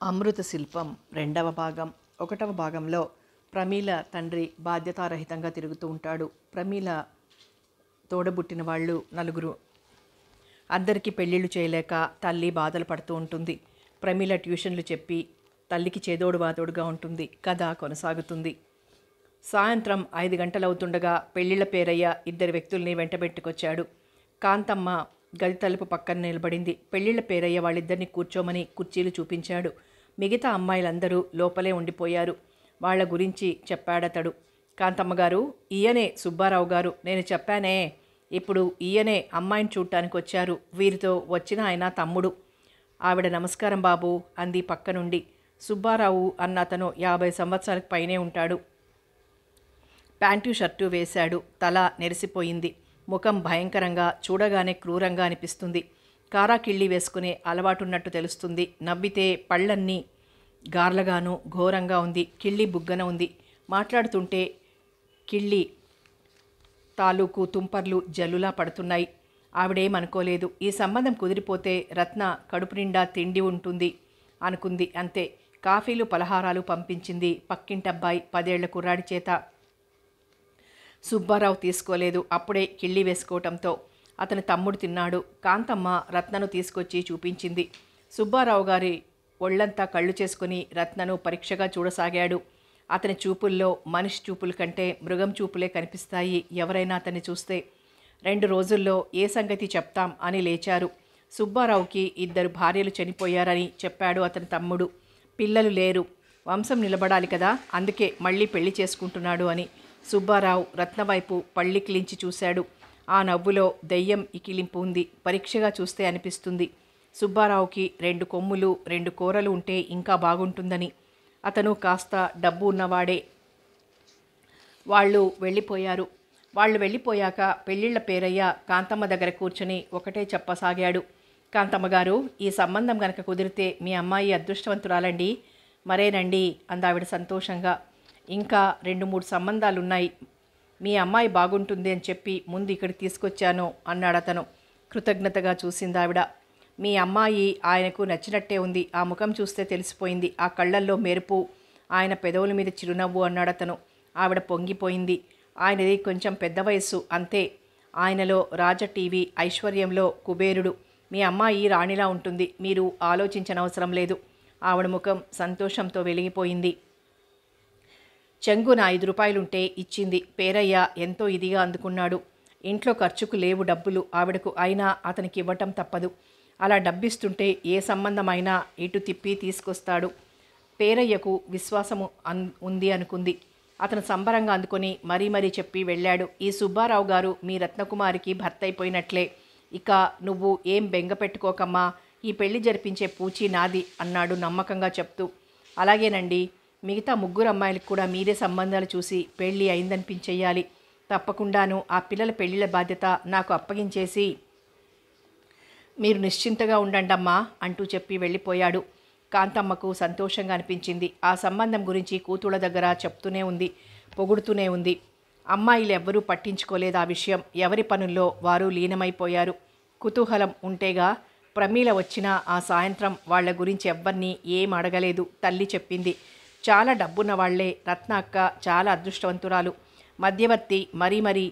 అమృత శిల్పం రెండవ భాగం. ఒకటవ భాగంలో ప్రమీల తండ్రి బాధ్యతారహితంగా తిరుగుతూ ఉంటాడు. ప్రమీల తోడబుట్టిన వాళ్ళు నలుగురు. అందరికీ పెళ్ళిళ్ళు చేయలేక తల్లి బాధలు పడుతూ ఉంటుంది. ప్రమీల ట్యూషన్లు చెప్పి తల్లికి చేదోడు వాదోడుగా ఉంటుంది. కథ కొనసాగుతుంది. సాయంత్రం 5 గంటలవుతుండగా పెళ్ళిళ్ళ పేరయ్య ఇద్దరు వ్యక్తుల్ని వెంటబెట్టుకొచ్చాడు. కాంతమ్మ గది తలుపు పక్కన నిలబడింది. పెళ్ళిళ్ళ పేరయ్య వాళ్ళిద్దరిని కూర్చోమని కుర్చీలు చూపించాడు. మిగతా అమ్మాయిలందరూ లోపలే ఉండిపోయారు. వాళ్ళ గురించి చెప్పాడతడు. కాంతమ్మగారు, ఈయనే సుబ్బారావు గారు, నేను చెప్పానే, ఇప్పుడు ఈయనే అమ్మాయిని చూడటానికి వచ్చారు. వీరితో వచ్చిన ఆయన తమ్ముడు. ఆవిడ నమస్కారం బాబు అంది పక్క నుండి. సుబ్బారావు అన్న అతను 50 సంవత్సరాలకు పైనే ఉంటాడు. ప్యాంటు షర్టు వేశాడు. తల నెరిసిపోయింది. ముఖం భయంకరంగా, చూడగానే క్రూరంగా అనిపిస్తుంది. కారాకిళ్ళి వేసుకునే అలవాటున్నట్టు తెలుస్తుంది. నవ్వితే పళ్ళన్నీ గార్లగాను ఘోరంగా ఉంది. కిళ్ళి బుగ్గన ఉంది. మాట్లాడుతుంటే కిళ్ళి తాలూకు తుంపర్లు జల్లులా పడుతున్నాయి. ఆవిడేమనుకోలేదు. ఈ సంబంధం కుదిరిపోతే రత్న కడుపు నిండా తిండి ఉంటుంది అనుకుంది. అంతే. కాఫీలు పలహారాలు పంపించింది పక్కింటబ్బాయి 10 ఏళ్ల కుర్రాడి చేత. సుబ్బారావు తీసుకోలేదు. అప్పుడే కిళ్ళి వేసుకోవటంతో అతని తమ్ముడు తిన్నాడు. కాంతమ్మ రత్నను తీసుకొచ్చి చూపించింది. సుబ్బారావు గారి ఒళ్లంతా కళ్ళు చేసుకుని రత్నను పరీక్షగా చూడసాగాడు. అతని చూపుల్లో మనిషి చూపుల కంటే మృగం చూపులే కనిపిస్తాయి ఎవరైనా అతన్ని చూస్తే. 2 రోజుల్లో ఏ సంగతి చెప్తాం అని లేచారు. సుబ్బారావుకి 2 భార్యలు చనిపోయారని చెప్పాడు అతని తమ్ముడు. పిల్లలు లేరు, వంశం నిలబడాలి కదా, అందుకే మళ్ళీ పెళ్లి చేసుకుంటున్నాడు అని. సుబ్బారావు రత్న వైపు పళ్ళికిలించి చూశాడు. ఆ నవ్వులో దెయ్యం ఇకిలింపు ఉంది. పరీక్షగా చూస్తే అనిపిస్తుంది సుబ్బారావుకి 2 కొమ్ములు 2 కూరలు ఉంటే ఇంకా బాగుంటుందని. అతను కాస్త డబ్బు ఉన్నవాడే. వాళ్ళు వెళ్ళిపోయాక పెళ్ళిళ్ళ పేరయ్య కాంతమ్మ దగ్గర కూర్చొని ఒకటే చెప్పసాగాడు. కాంతమ్మగారు, ఈ సంబంధం గనక కుదిరితే మీ అమ్మాయి అదృష్టవంతురాలండి. మరేనండి అందావిడ సంతోషంగా. ఇంకా 2-3 సంబంధాలున్నాయి. మీ అమ్మాయి బాగుంటుంది అని చెప్పి ముందు ఇక్కడికి తీసుకొచ్చాను అన్నాడతను. కృతజ్ఞతగా చూసిందావిడ. మీ అమ్మాయి ఆయనకు నచ్చినట్టే ఉంది. ఆ ముఖం చూస్తే తెలిసిపోయింది. ఆ కళ్ళల్లో మెరుపు, ఆయన పెదవుల మీద చిరునవ్వు అన్నాడతను. ఆవిడ పొంగిపోయింది. ఆయనది కొంచెం పెద్ద వయస్సు అంతే. ఆయనలో రాజ టీవీ, ఐశ్వర్యంలో కుబేరుడు. మీ అమ్మాయి రాణిలా ఉంటుంది. మీరు ఆలోచించనవసరం లేదు. ఆవిడ ముఖం సంతోషంతో వెలిగిపోయింది. చెంగున 5 రూపాయలుంటే ఇచ్చింది. పేరయ్య ఎంతో ఇదిగా అందుకున్నాడు. ఇంట్లో ఖర్చుకు లేవు డబ్బులు ఆవిడకు. అయినా అతనికి ఇవ్వటం తప్పదు. అలా డబ్బిస్తుంటే ఏ సంబంధమైనా ఇటు తిప్పి తీసుకొస్తాడు. పేరయ్యకు విశ్వాసము ఉంది అనుకుంది. అతను సంబరంగా అందుకొని మరీ చెప్పి వెళ్ళాడు. ఈ సుబ్బారావు గారు మీ రత్నకుమారికి భర్త అయిపోయినట్లే. ఇక నువ్వు ఏం బెంగ పెట్టుకోకమ్మా, ఈ పెళ్లి జరిపించే పూచి నాది అన్నాడు నమ్మకంగా చెప్తూ. అలాగేనండి, మిగతా 3 అమ్మాయిలకు కూడా మీరే సంబంధాలు చూసి పెళ్ళి అయిందనిపించేయాలి. తప్పకుండాను ఆ పిల్లల పెళ్ళిళ్ళ బాధ్యత నాకు అప్పగించేసి మీరు నిశ్చింతగా ఉండండమ్మా అంటూ చెప్పి వెళ్ళిపోయాడు. కాంతమ్మకు సంతోషంగా అనిపించింది. ఆ సంబంధం గురించి కూతుళ్ళ దగ్గర చెప్తూనే ఉంది, పొగుడుతూనే ఉంది. అమ్మాయిలెవ్వరూ పట్టించుకోలేదు ఆ విషయం. ఎవరి పనుల్లో వారు లీనమైపోయారు. కుతూహలం ఉంటేగా. ప్రమీల వచ్చిన ఆ సాయంత్రం వాళ్ల గురించి ఎవ్వరినీ ఏం అడగలేదు. తల్లి చెప్పింది. చాలా డబ్బున్న వాళ్లే. రత్న అక్క చాలా అదృష్టవంతురాలు. మధ్యవర్తి మరీ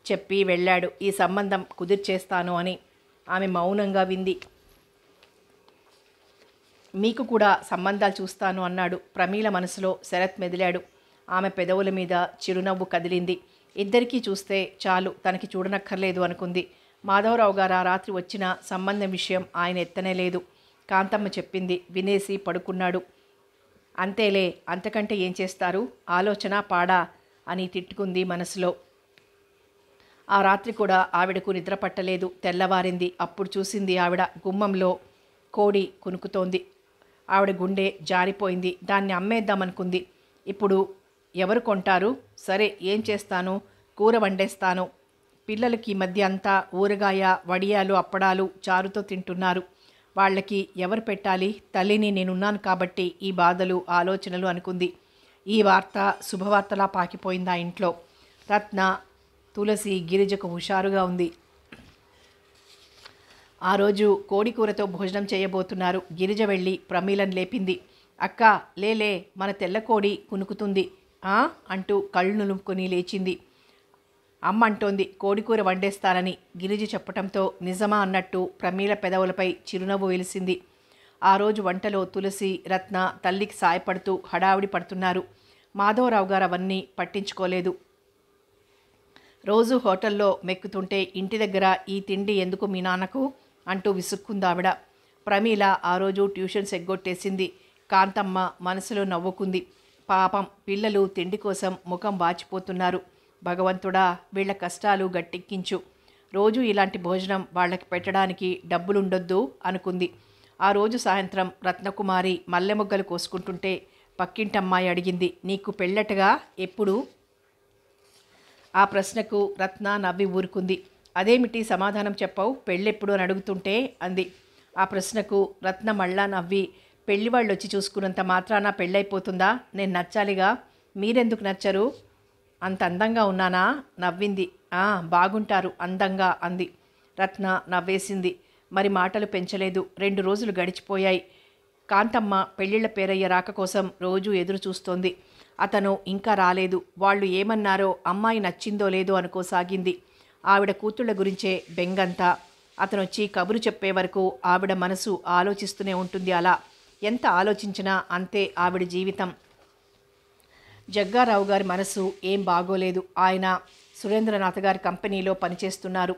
చెప్పి వెళ్ళాడు ఈ సంబంధం కుదిర్చేస్తాను అని. ఆమె మౌనంగా వింది. మీకు కూడా సంబంధాలు చూస్తాను అన్నాడు. ప్రమీల మనసులో శరత్ మెదిలాడు. ఆమె పెదవుల మీద చిరునవ్వు కదిలింది. ఇద్దరికీ చూస్తే చాలు, తనకి చూడనక్కర్లేదు అనుకుంది. మాధవరావు గారు ఆ రాత్రి వచ్చిన సంబంధం విషయం ఆయన ఎత్తనే లేదు. కాంతమ్మ చెప్పింది. వినేసి పడుకున్నాడు. అంతేలే, అంతకంటే ఏం చేస్తారు, ఆలోచన పాడా అని తిట్టుకుంది మనసులో. ఆ రాత్రి కూడా ఆవిడకు నిద్ర పట్టలేదు. తెల్లవారింది. అప్పుడు చూసింది ఆవిడ గుమ్మంలో కోడి కునుకుతోంది. ఆవిడ గుండె జారిపోయింది. దాన్ని అమ్మేద్దామనుకుంది. ఇప్పుడు ఎవరు కొంటారు? సరే, ఏం చేస్తాను, కూర వండేస్తాను. పిల్లలకి మధ్య అంతా ఊరగాయ, వడియాలు, అప్పడాలు, చారుతో తింటున్నారు. వాళ్ళకి ఎవరు పెట్టాలి? తల్లిని నేనున్నాను కాబట్టి ఈ బాధలు, ఆలోచనలు అనుకుంది. ఈ వార్త శుభవార్తలా పాకిపోయింది ఆ ఇంట్లో. రత్న, తులసి, గిరిజకు హుషారుగా ఉంది. ఆ రోజు కోడి కూరతో భోజనం చేయబోతున్నారు. గిరిజ వెళ్ళి ప్రమీలను లేపింది. అక్క లేలే, మన తెల్ల కోడి కునుకుతుంది ఆ అంటూ కళ్ళు నులుముకొని లేచింది. అమ్మ అంటోంది కోడికూర వండేస్తానని. గిరిజ చెప్పటంతో నిజమా అన్నట్టు ప్రమీల పెదవులపై చిరునవ్వు వెలిసింది. ఆ రోజు వంటలో తులసి, రత్న తల్లికి సాయపడుతూ హడావిడి పడుతున్నారు. మాధవరావు గారు అవన్నీ పట్టించుకోలేదు. రోజు హోటల్లో మెక్కుతుంటే ఇంటి దగ్గర ఈ తిండి ఎందుకు మీ నాన్నకు అంటూ విసుక్కుందావిడ. ప్రమీల ఆ రోజు ట్యూషన్స్ ఎగ్గొట్టేసింది. కాంతమ్మ మనసులో నవ్వుకుంది. పాపం పిల్లలు తిండి కోసం ముఖం వాచిపోతున్నారు. భగవంతుడా వీళ్ల కష్టాలు గట్టెక్కించు. రోజు ఇలాంటి భోజనం వాళ్ళకి పెట్టడానికి డబ్బులుండొద్దు అనుకుంది. ఆ రోజు సాయంత్రం రత్నకుమారి మల్లెమొగ్గలు కోసుకుంటుంటే పక్కింటమ్మాయి అడిగింది, నీకు పెళ్ళటగా ఎప్పుడు? ఆ ప్రశ్నకు రత్న నవ్వి ఊరుకుంది. అదేమిటి సమాధానం చెప్పావు, పెళ్ళెప్పుడు అని అడుగుతుంటే అంది. ఆ ప్రశ్నకు రత్న మళ్ళా నవ్వి, పెళ్లివాళ్ళు వచ్చి చూసుకున్నంత మాత్రాన పెళ్ళైపోతుందా? నేను నచ్చాలిగా. మీరెందుకు నచ్చరు? అంత అందంగా ఉన్నానా? నవ్వింది. బాగుంటారు అందంగా అంది. రత్న నవ్వేసింది. మరి మాటలు పెంచలేదు. 2 రోజులు గడిచిపోయాయి. కాంతమ్మ పెళ్ళిళ్ళ పేరయ్య రాక కోసం రోజు ఎదురు చూస్తోంది. అతను ఇంకా రాలేదు. వాళ్ళు ఏమన్నారో, అమ్మాయి నచ్చిందో లేదో అనుకోసాగింది. ఆవిడ కూతుళ్ళ గురించే బెంగంతా. అతనొచ్చి కబురు చెప్పే వరకు ఆవిడ మనసు ఆలోచిస్తూనే ఉంటుంది. అలా ఎంత ఆలోచించినా అంతే ఆవిడ జీవితం. జగ్గారావు గారి మనసు ఏం బాగోలేదు. ఆయన సురేంద్రనాథ్ గారి కంపెనీలో పనిచేస్తున్నారు.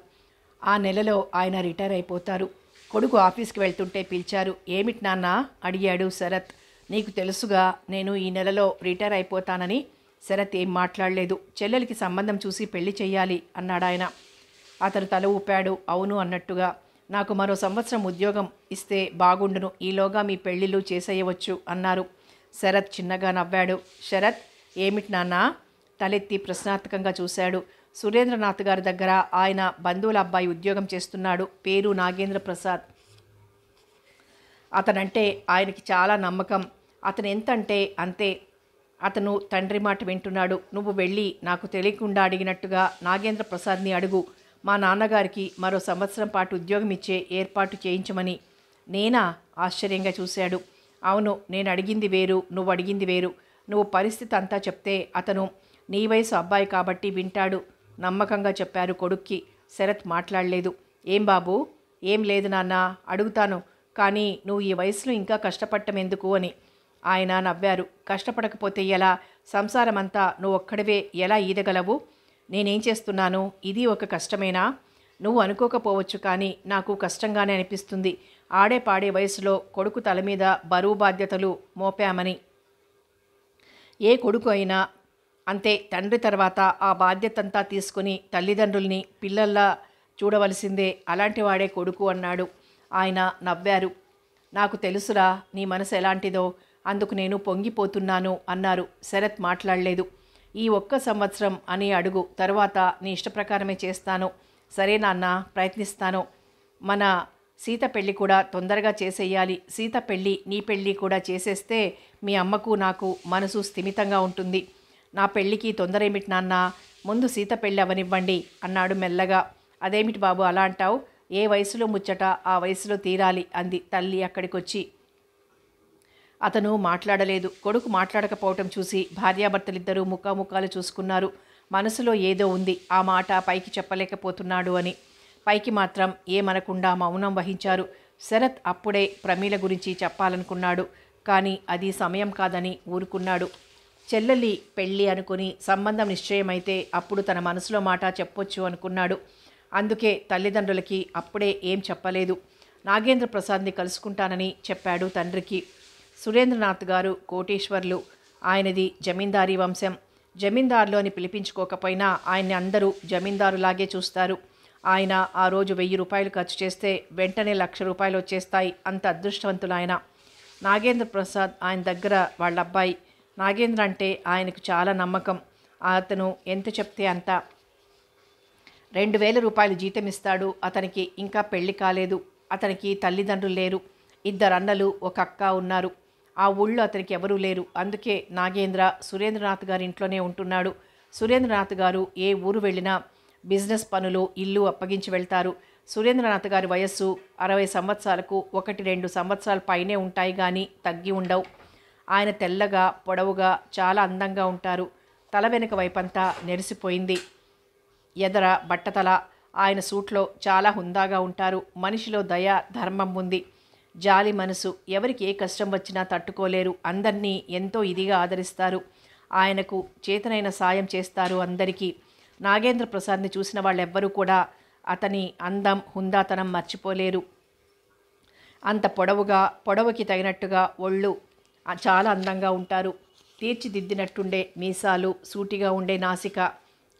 ఆ నెలలో ఆయన రిటైర్ అయిపోతారు. కొడుకు ఆఫీస్కి వెళ్తుంటే పిలిచారు. ఏమిటి నాన్న అడిగాడు శరత్. నీకు తెలుసుగా నేను ఈ నెలలో రిటైర్ అయిపోతానని. శరత్ ఏం మాట్లాడలేదు. చెల్లెలికి సంబంధం చూసి పెళ్లి చెయ్యాలి అన్నాడాయన. అతను తల ఊపాడు అవును అన్నట్టుగా. నాకు మరో సంవత్సరం ఉద్యోగం ఇస్తే బాగుండును. ఈలోగా మీ పెళ్లిళ్ళు చేసేయవచ్చు అన్నారు. శరత్ చిన్నగా నవ్వాడు. శరత్ ఏమిటి నాన్న? తలెత్తి ప్రశ్నార్థకంగా చూశాడు. సురేంద్రనాథ్ గారి దగ్గర ఆయన బంధువుల అబ్బాయి ఉద్యోగం చేస్తున్నాడు. పేరు నాగేంద్ర ప్రసాద్. అతనంటే ఆయనకి చాలా నమ్మకం. అతను ఎంతంటే అంతే. అతను తండ్రి మాట వింటున్నాడు. నువ్వు వెళ్ళి నాకు తెలియకుండా అడిగినట్టుగా నాగేంద్ర ప్రసాద్ని అడుగు. మా నాన్నగారికి మరో సంవత్సరం పాటు ఉద్యోగం ఇచ్చే ఏర్పాటు చేయించమని. నేనా? ఆశ్చర్యంగా చూశాడు. అవును, నేను అడిగింది వేరు, నువ్వు అడిగింది వేరు. నువ్వు పరిస్థితి అంతా చెప్తే అతను నీ వయసు అబ్బాయి కాబట్టి వింటాడు నమ్మకంగా చెప్పారు కొడుక్కి. శరత్ మాట్లాడలేదు. ఏం బాబు? ఏం లేదు నాన్న, అడుగుతాను. కానీ నువ్వు ఈ వయసులో ఇంకా కష్టపడటం ఎందుకు అని. ఆయన నవ్వారు. కష్టపడకపోతే ఎలా? సంసారం అంతా నువ్వు ఒక్కడివే ఎలా ఈదగలవు? నేనేం చేస్తున్నాను? ఇది ఒక కష్టమేనా? నువ్వు అనుకోకపోవచ్చు, కానీ నాకు కష్టంగానే అనిపిస్తుంది. ఆడే పాడే వయసులో కొడుకు తల మీద బరువు బాధ్యతలు మోపామని. ఏ కొడుకు అయినా అంతే. తండ్రి తర్వాత ఆ బాధ్యతంతా తీసుకుని తల్లిదండ్రుల్ని పిల్లల్లా చూడవలసిందే. అలాంటి వాడే కొడుకు అన్నాడు. ఆయన నవ్వారు. నాకు తెలుసురా నీ మనసు ఎలాంటిదో, అందుకు నేను పొంగిపోతున్నాను అన్నారు. శరత్ మాట్లాడలేదు. ఈ ఒక్క సంవత్సరం అని అడుగు, తర్వాత నీ ఇష్టప్రకారమే చేస్తాను. సరే నాన్న, ప్రయత్నిస్తాను. మన సీత పెళ్ళి కూడా తొందరగా చేసేయాలి. సీత పెళ్ళి నీ పెళ్ళి కూడా చేసేస్తే మీ అమ్మకు నాకు మనసు స్థిమితంగా ఉంటుంది. నా పెళ్ళికి తొందర ఏమిటి నాన్న? ముందు సీత పెళ్ళి అవనివ్వండి అన్నాడు మెల్లగా. అదేమిటి బాబు అలా అంటావు? ఏ వయసులో ముచ్చట ఆ వయసులో తీరాలి అంది తల్లి అక్కడికొచ్చి. అతను మాట్లాడలేదు. కొడుకు మాట్లాడకపోవటం చూసి భార్యాభర్తలిద్దరూ ముఖాముఖాలు చూసుకున్నారు. మనసులో ఏదో ఉంది, ఆ మాట పైకి చెప్పలేకపోతున్నాడు అని. పైకి మాత్రం ఏమనకుండా మౌనం వహించారు. శరత్ అప్పుడే ప్రమీల గురించి చెప్పాలనుకున్నాడు, కానీ అది సమయం కాదని ఊరుకున్నాడు. చెల్లెలి పెళ్ళి అనుకుని సంబంధం నిశ్చయమైతే అప్పుడు తన మనసులో మాట చెప్పొచ్చు అనుకున్నాడు. అందుకే తల్లిదండ్రులకి అప్పుడే ఏం చెప్పలేదు. నాగేంద్ర ప్రసాద్ని కలుసుకుంటానని చెప్పాడు తండ్రికి. సురేంద్రనాథ్ గారు కోటీశ్వర్లు. ఆయనది జమీందారీ వంశం. జమీందారులు అని పిలిపించుకోకపోయినా ఆయన్ని అందరూ జమీందారులాగే చూస్తారు. ఆయన ఆ రోజు 1000 రూపాయలు ఖర్చు చేస్తే వెంటనే 1,00,000 రూపాయలు వచ్చేస్తాయి. అంత అదృష్టవంతులు ఆయన. నాగేంద్ర ప్రసాద్ ఆయన దగ్గర వాళ్ళ అబ్బాయి. నాగేంద్ర అంటే ఆయనకు చాలా నమ్మకం. అతను ఎంత చెప్తే అంత. 2,000 రూపాయలు జీతం ఇస్తాడు. అతనికి ఇంకా పెళ్లి కాలేదు. అతనికి తల్లిదండ్రులు లేరు. 2 అన్నలు, 1 అక్క ఉన్నారు. ఆ ఊళ్ళో అతనికి ఎవరూ లేరు. అందుకే నాగేంద్ర సురేంద్రనాథ్ గారి ఇంట్లోనే ఉంటున్నాడు. సురేంద్రనాథ్ గారు ఏ ఊరు వెళ్ళినా బిజినెస్ పనులు, ఇల్లు అప్పగించి వెళ్తారు. సురేంద్రనాథ్ గారి వయస్సు 60 సంవత్సరాలకు 1-2 సంవత్సరాల పైనే ఉంటాయి కానీ తగ్గి ఉండవు. ఆయన తెల్లగా పొడవుగా చాలా అందంగా ఉంటారు. తల వెనుక వైపంతా నెరిసిపోయింది. ఎదర బట్టతల. ఆయన సూట్లో చాలా హుందాగా ఉంటారు. మనిషిలో దయ ధర్మం ఉంది. జాలి మనసు. ఎవరికి ఏ కష్టం వచ్చినా తట్టుకోలేరు. అందరినీ ఎంతో ఇదిగా ఆదరిస్తారు. ఆయనకు చేతనైన సాయం చేస్తారు అందరికీ. నాగేంద్ర ప్రసాద్ని చూసిన వాళ్ళెవ్వరూ కూడా అతని అందం హుందాతనం మర్చిపోలేరు. అంత పొడవుకి తగినట్టుగా ఒళ్ళు చాలా అందంగా ఉంటారు. తీర్చిదిద్దినట్టుండే మీసాలు, సూటిగా ఉండే నాసిక,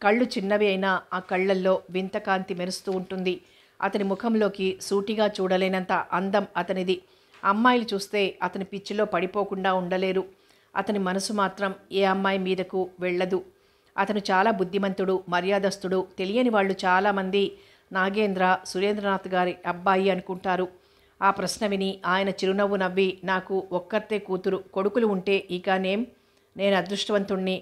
కళ్ళు చిన్నవి అయినా ఆ కళ్ళల్లో వింత కాంతి మెరుస్తూ ఉంటుంది. అతని ముఖంలోకి సూటిగా చూడలేనంత అందం అతనిది. అమ్మాయిలు చూస్తే అతని పిచ్చిలో పడిపోకుండా ఉండలేరు. అతని మనసు మాత్రం ఏ అమ్మాయి మీదకు వెళ్ళదు. అతను చాలా బుద్ధిమంతుడు, మర్యాదస్తుడు. తెలియని వాళ్ళు చాలామంది నాగేంద్ర సురేంద్రనాథ్ గారి అబ్బాయి అనుకుంటారు. ఆ ప్రశ్న విని ఆయన చిరునవ్వు నవ్వి, నాకు ఒక్కర్తే కూతురు, కొడుకులు ఉంటే ఇక నేను అదృష్టవంతుణ్ణి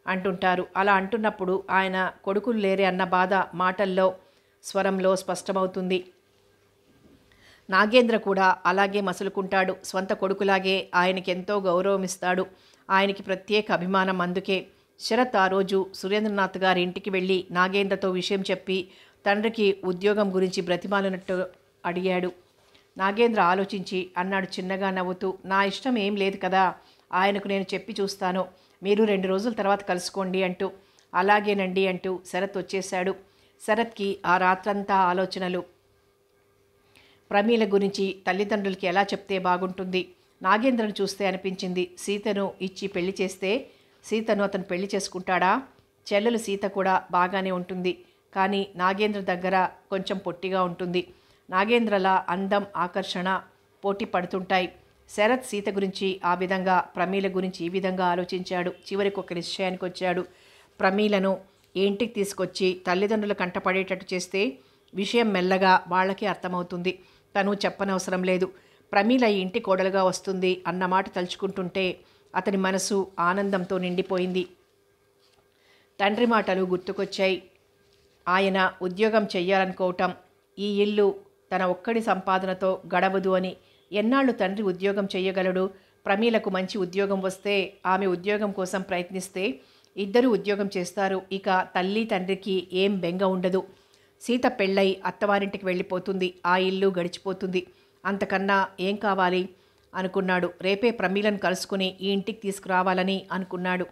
అంటుంటారు. అలా అంటున్నప్పుడు ఆయన కొడుకులు లేరే అన్న బాధ మాటల్లో స్వరంలో స్పష్టమవుతుంది. నాగేంద్ర కూడా అలాగే మసులుకుంటాడు. స్వంత కొడుకులాగే ఆయనకెంతో గౌరవమిస్తాడు. ఆయనకి ప్రత్యేక అభిమానం. అందుకే శరత్ ఆ రోజు సురేంద్రనాథ్ గారి ఇంటికి వెళ్ళి నాగేంద్రతో విషయం చెప్పి తండ్రికి ఉద్యోగం గురించి బ్రతిమాలినట్టు అడిగాడు. నాగేంద్ర ఆలోచించి అన్నాడు చిన్నగా నవ్వుతూ, నా ఇష్టం ఏం లేదు కదా, ఆయనకు నేను చెప్పి చూస్తాను, మీరు 2 రోజుల తర్వాత కలుసుకోండి అంటూ. అలాగేనండి అంటూ శరత్ వచ్చేశాడు. శరత్కి ఆ రాత్రంతా ఆలోచనలు. ప్రమీల గురించి తల్లిదండ్రులకి ఎలా చెప్తే బాగుంటుంది. నాగేంద్రను చూస్తే అనిపించింది, సీతను ఇచ్చి పెళ్లి చేస్తే సీతను అతను పెళ్లి చేసుకుంటాడా? చెల్లెలు సీత కూడా బాగానే ఉంటుంది, కానీ నాగేంద్ర దగ్గర కొంచెం పొట్టిగా ఉంటుంది. నాగేంద్రలా అందం ఆకర్షణ పోటీ పడుతుంటాయి. శరత్ సీత గురించి ఆ విధంగా, ప్రమీల గురించి ఈ విధంగా ఆలోచించాడు. చివరికి ఒక నిశ్చయానికి వచ్చాడు. ప్రమీలను ఈ ఇంటికి తీసుకొచ్చి తల్లిదండ్రుల కంటపడేటట్టు చేస్తే విషయం మెల్లగా వాళ్ళకి అర్థమవుతుంది. తను చెప్పనవసరం లేదు. ప్రమీల ఈ ఇంటి కోడలుగా వస్తుంది అన్నమాట తలుచుకుంటుంటే అతని మనసు ఆనందంతో నిండిపోయింది. తండ్రి మాటలు గుర్తుకొచ్చాయి. ఆయన ఉద్యోగం చెయ్యాలనుకోవటం, ఈ ఇల్లు తన ఒక్కడి సంపాదనతో గడవదు అని. ఎన్నాళ్ళు తండ్రి ఉద్యోగం చెయ్యగలడు? ప్రమీలకు మంచి ఉద్యోగం వస్తే, ఆమె ఉద్యోగం కోసం ప్రయత్నిస్తే ఇద్దరు ఉద్యోగం చేస్తారు. ఇక తల్లి తండ్రికి ఏం బెంగ ఉండదు. సీత పెళ్ళై అత్తవారింటికి వెళ్ళిపోతుంది. ఆ ఇల్లు గడిచిపోతుంది. అంతకన్నా ఏం కావాలి అనుకున్నాడు. రేపే ప్రమీలను కలుసుకుని ఈ ఇంటికి తీసుకురావాలని అనుకున్నాడు.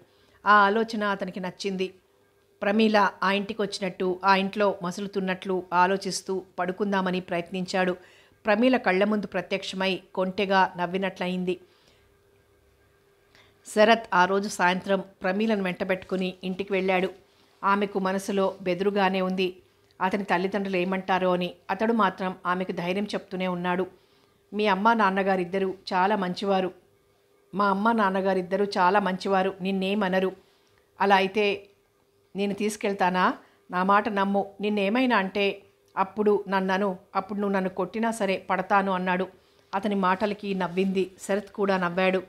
ఆ ఆలోచన అతనికి నచ్చింది. ప్రమీల ఆ ఇంటికి వచ్చినట్టు, ఆ ఇంట్లో మసులుతున్నట్లు ఆలోచిస్తూ పడుకుందామని ప్రయత్నించాడు. ప్రమీల కళ్ళ ముందు ప్రత్యక్షమై కొంటెగా నవ్వినట్లయింది. శరత్ ఆ రోజు సాయంత్రం ప్రమీలను వెంటబెట్టుకుని ఇంటికి వెళ్ళాడు. ఆమెకు మనసులో బెదురుగానే ఉంది. అతని తల్లిదండ్రులు ఏమంటారో అని. అతడు మాత్రం ఆమెకు ధైర్యం చెప్తూనే ఉన్నాడు. మీ అమ్మ నాన్నగారిద్దరూ చాలా మంచివారు. మా అమ్మ నాన్నగారిద్దరూ చాలా మంచివారు. నిన్నేమనరు. అలా అయితే నేను తీసుకెళ్తానా? నా మాట నమ్ము. నిన్నేమైనా అంటే అప్పుడు నువ్వు నన్ను కొట్టినా సరే పడతాను అన్నాడు. అతని మాటలకి నవ్వింది. శరత్ కూడా నవ్వాడు.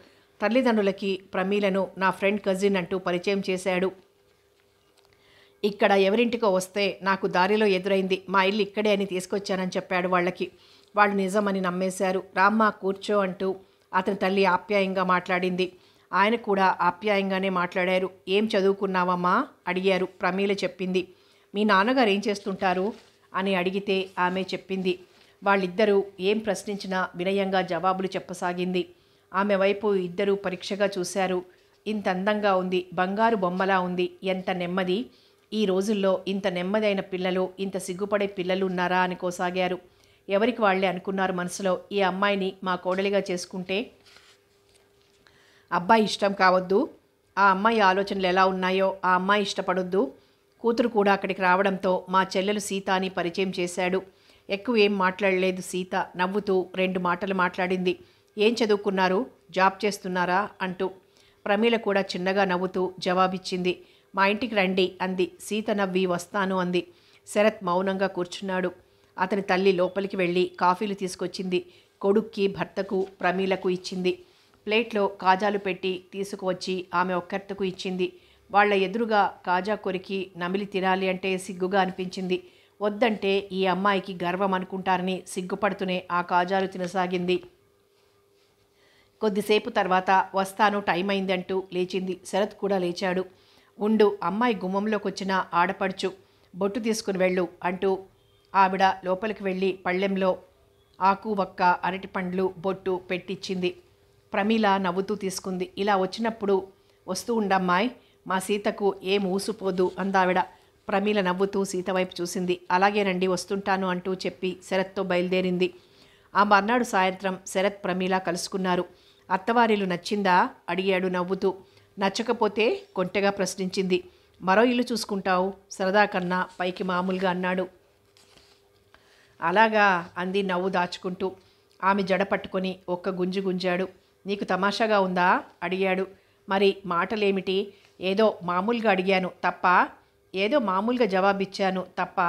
తల్లిదండ్రులకి ప్రమీలను నా ఫ్రెండ్ కజిన్ అంటూ పరిచయం చేశాడు. ఇక్కడ ఎవరింటికో వస్తే నాకు దారిలో ఎదురైంది, మా ఇల్లు ఇక్కడే అని తీసుకొచ్చానని చెప్పాడు వాళ్ళకి. వాళ్ళు నిజమని నమ్మేశారు. రామ్మ కూర్చో అంటూ అతని తల్లి ఆప్యాయంగా మాట్లాడింది. ఆయన కూడా ఆప్యాయంగానే మాట్లాడారు. ఏం చదువుకున్నావమ్మా అడిగారు. ప్రమీల చెప్పింది. మీ నాన్నగారు ఏం చేస్తుంటారు అని అడిగితే ఆమె చెప్పింది. వాళ్ళిద్దరూ ఏం ప్రశ్నించినా వినయంగా జవాబులు చెప్పసాగింది. ఆమె వైపు ఇద్దరూ పరీక్షగా చూశారు. ఇంత అందంగా ఉంది, బంగారు బొమ్మలా ఉంది, ఎంత నెమ్మది. ఈ రోజుల్లో ఇంత నెమ్మదైన పిల్లలు, ఇంత సిగ్గుపడే పిల్లలు ఉన్నారా అనుకోసాగారు. ఎవరికి వాళ్లే అనుకున్నారు మనసులో, ఈ అమ్మాయిని మా కోడలిగా చేసుకుంటే అబ్బాయి ఇష్టం కావద్దు, ఆ అమ్మాయి ఆలోచనలు ఎలా ఉన్నాయో ఆ అమ్మాయి ఇష్టపడొద్దు. కూతురు కూడా అక్కడికి రావడంతో మా చెల్లెలు సీత అని పరిచయం చేశాడు. ఎక్కువ ఏం మాట్లాడలేదు సీత. నవ్వుతూ 2 మాటలు మాట్లాడింది. ఏం చదువుకున్నారు? జాబ్ చేస్తున్నారా అంటూ. ప్రమీల కూడా చిన్నగా నవ్వుతూ జవాబిచ్చింది. మా ఇంటికి రండి అంది. సీత నవ్వి వస్తాను అంది. శరత్ మౌనంగా కూర్చున్నాడు. అతని తల్లి లోపలికి వెళ్ళి కాఫీలు తీసుకొచ్చింది. కొడుక్కి, భర్తకు, ప్రమీలకు ఇచ్చింది. ప్లేట్లో కాజాలు పెట్టి తీసుకువచ్చి ఆమె ఒక్కర్తకు ఇచ్చింది. వాళ్ల ఎదురుగా కాజా కొరికి నమిలి తినాలి అంటే సిగ్గుగా అనిపించింది. వద్దంటే ఈ అమ్మాయికి గర్వం అనుకుంటారని సిగ్గుపడుతూనే ఆ కాజాలు తినసాగింది. కొద్దిసేపు తర్వాత వస్తాను, టైం అయిందంటూ లేచింది. శరత్ కూడా లేచాడు. ఉండు, అమ్మాయి గుమ్మంలోకి వచ్చిన ఆడపడుచు, బొట్టు తీసుకుని వెళ్ళు అంటూ ఆవిడ లోపలికి వెళ్ళి పళ్ళెంలో ఆకు వక్క అరటి పండ్లు బొట్టు పెట్టిచ్చింది. ప్రమీల నవ్వుతూ తీసుకుంది. ఇలా వచ్చినప్పుడు వస్తూ ఉండమ్మాయి, మా సీతకు ఏం ఊసిపోదు అందావిడ. ప్రమీల నవ్వుతూ సీత వైపు చూసింది. అలాగేనండి, వస్తుంటాను అంటూ చెప్పి శరత్తో బయలుదేరింది. ఆ మర్నాడు సాయంత్రం శరత్ ప్రమీల కలుసుకున్నారు. అత్తవారిల్లు నచ్చిందా అడిగాడు నవ్వుతూ. నచ్చకపోతే కొంటెగా ప్రశ్నించింది. మరో ఇల్లు చూసుకుంటావు సరదా కన్నా పైకి మామూలుగా అన్నాడు. అలాగా అంది నవ్వు దాచుకుంటూ. ఆమె జడ పట్టుకొని ఒక్క గుంజు గుంజాడు. నీకు తమాషాగా ఉందా అడిగాడు. మరి మాటలేమిటి? ఏదో మామూలుగా అడిగాను తప్ప, ఏదో మామూలుగా జవాబిచ్చాను తప్ప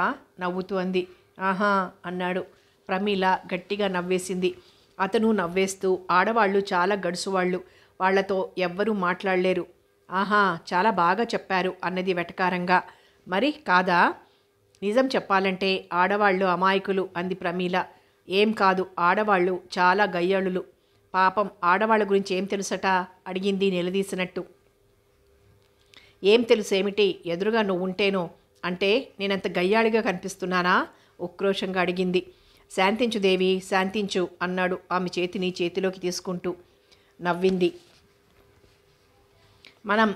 నవ్వుతూ అంది. ఆహా అన్నాడు. ప్రమీల గట్టిగా నవ్వేసింది. అతను నవ్వేస్తూ, ఆడవాళ్ళు చాలా గడుసువాళ్ళు, వాళ్లతో ఎవ్వరూ మాట్లాడలేరు. ఆహా, చాలా బాగా చెప్పారు అన్నది వెటకారంగా. మరి కాదా? నిజం చెప్పాలంటే ఆడవాళ్ళు అమాయకులు అంది ప్రమీల. ఏం కాదు, ఆడవాళ్ళు చాలా గయ్యాళులు. పాపం ఆడవాళ్ళ గురించి ఏం తెలుసట అడిగింది నిలదీసినట్టు. ఏం తెలుసేమిటి, ఎదురుగా నువ్వుంటేనో. అంటే నేనంత గయ్యాళిగా కనిపిస్తున్నానా? ఉక్రోషంగా అడిగింది. శాంతించు దేవి, శాంతించు అన్నాడు ఆమె చేతిని చేతిలోకి తీసుకుంటూ. నవ్వింది. మనం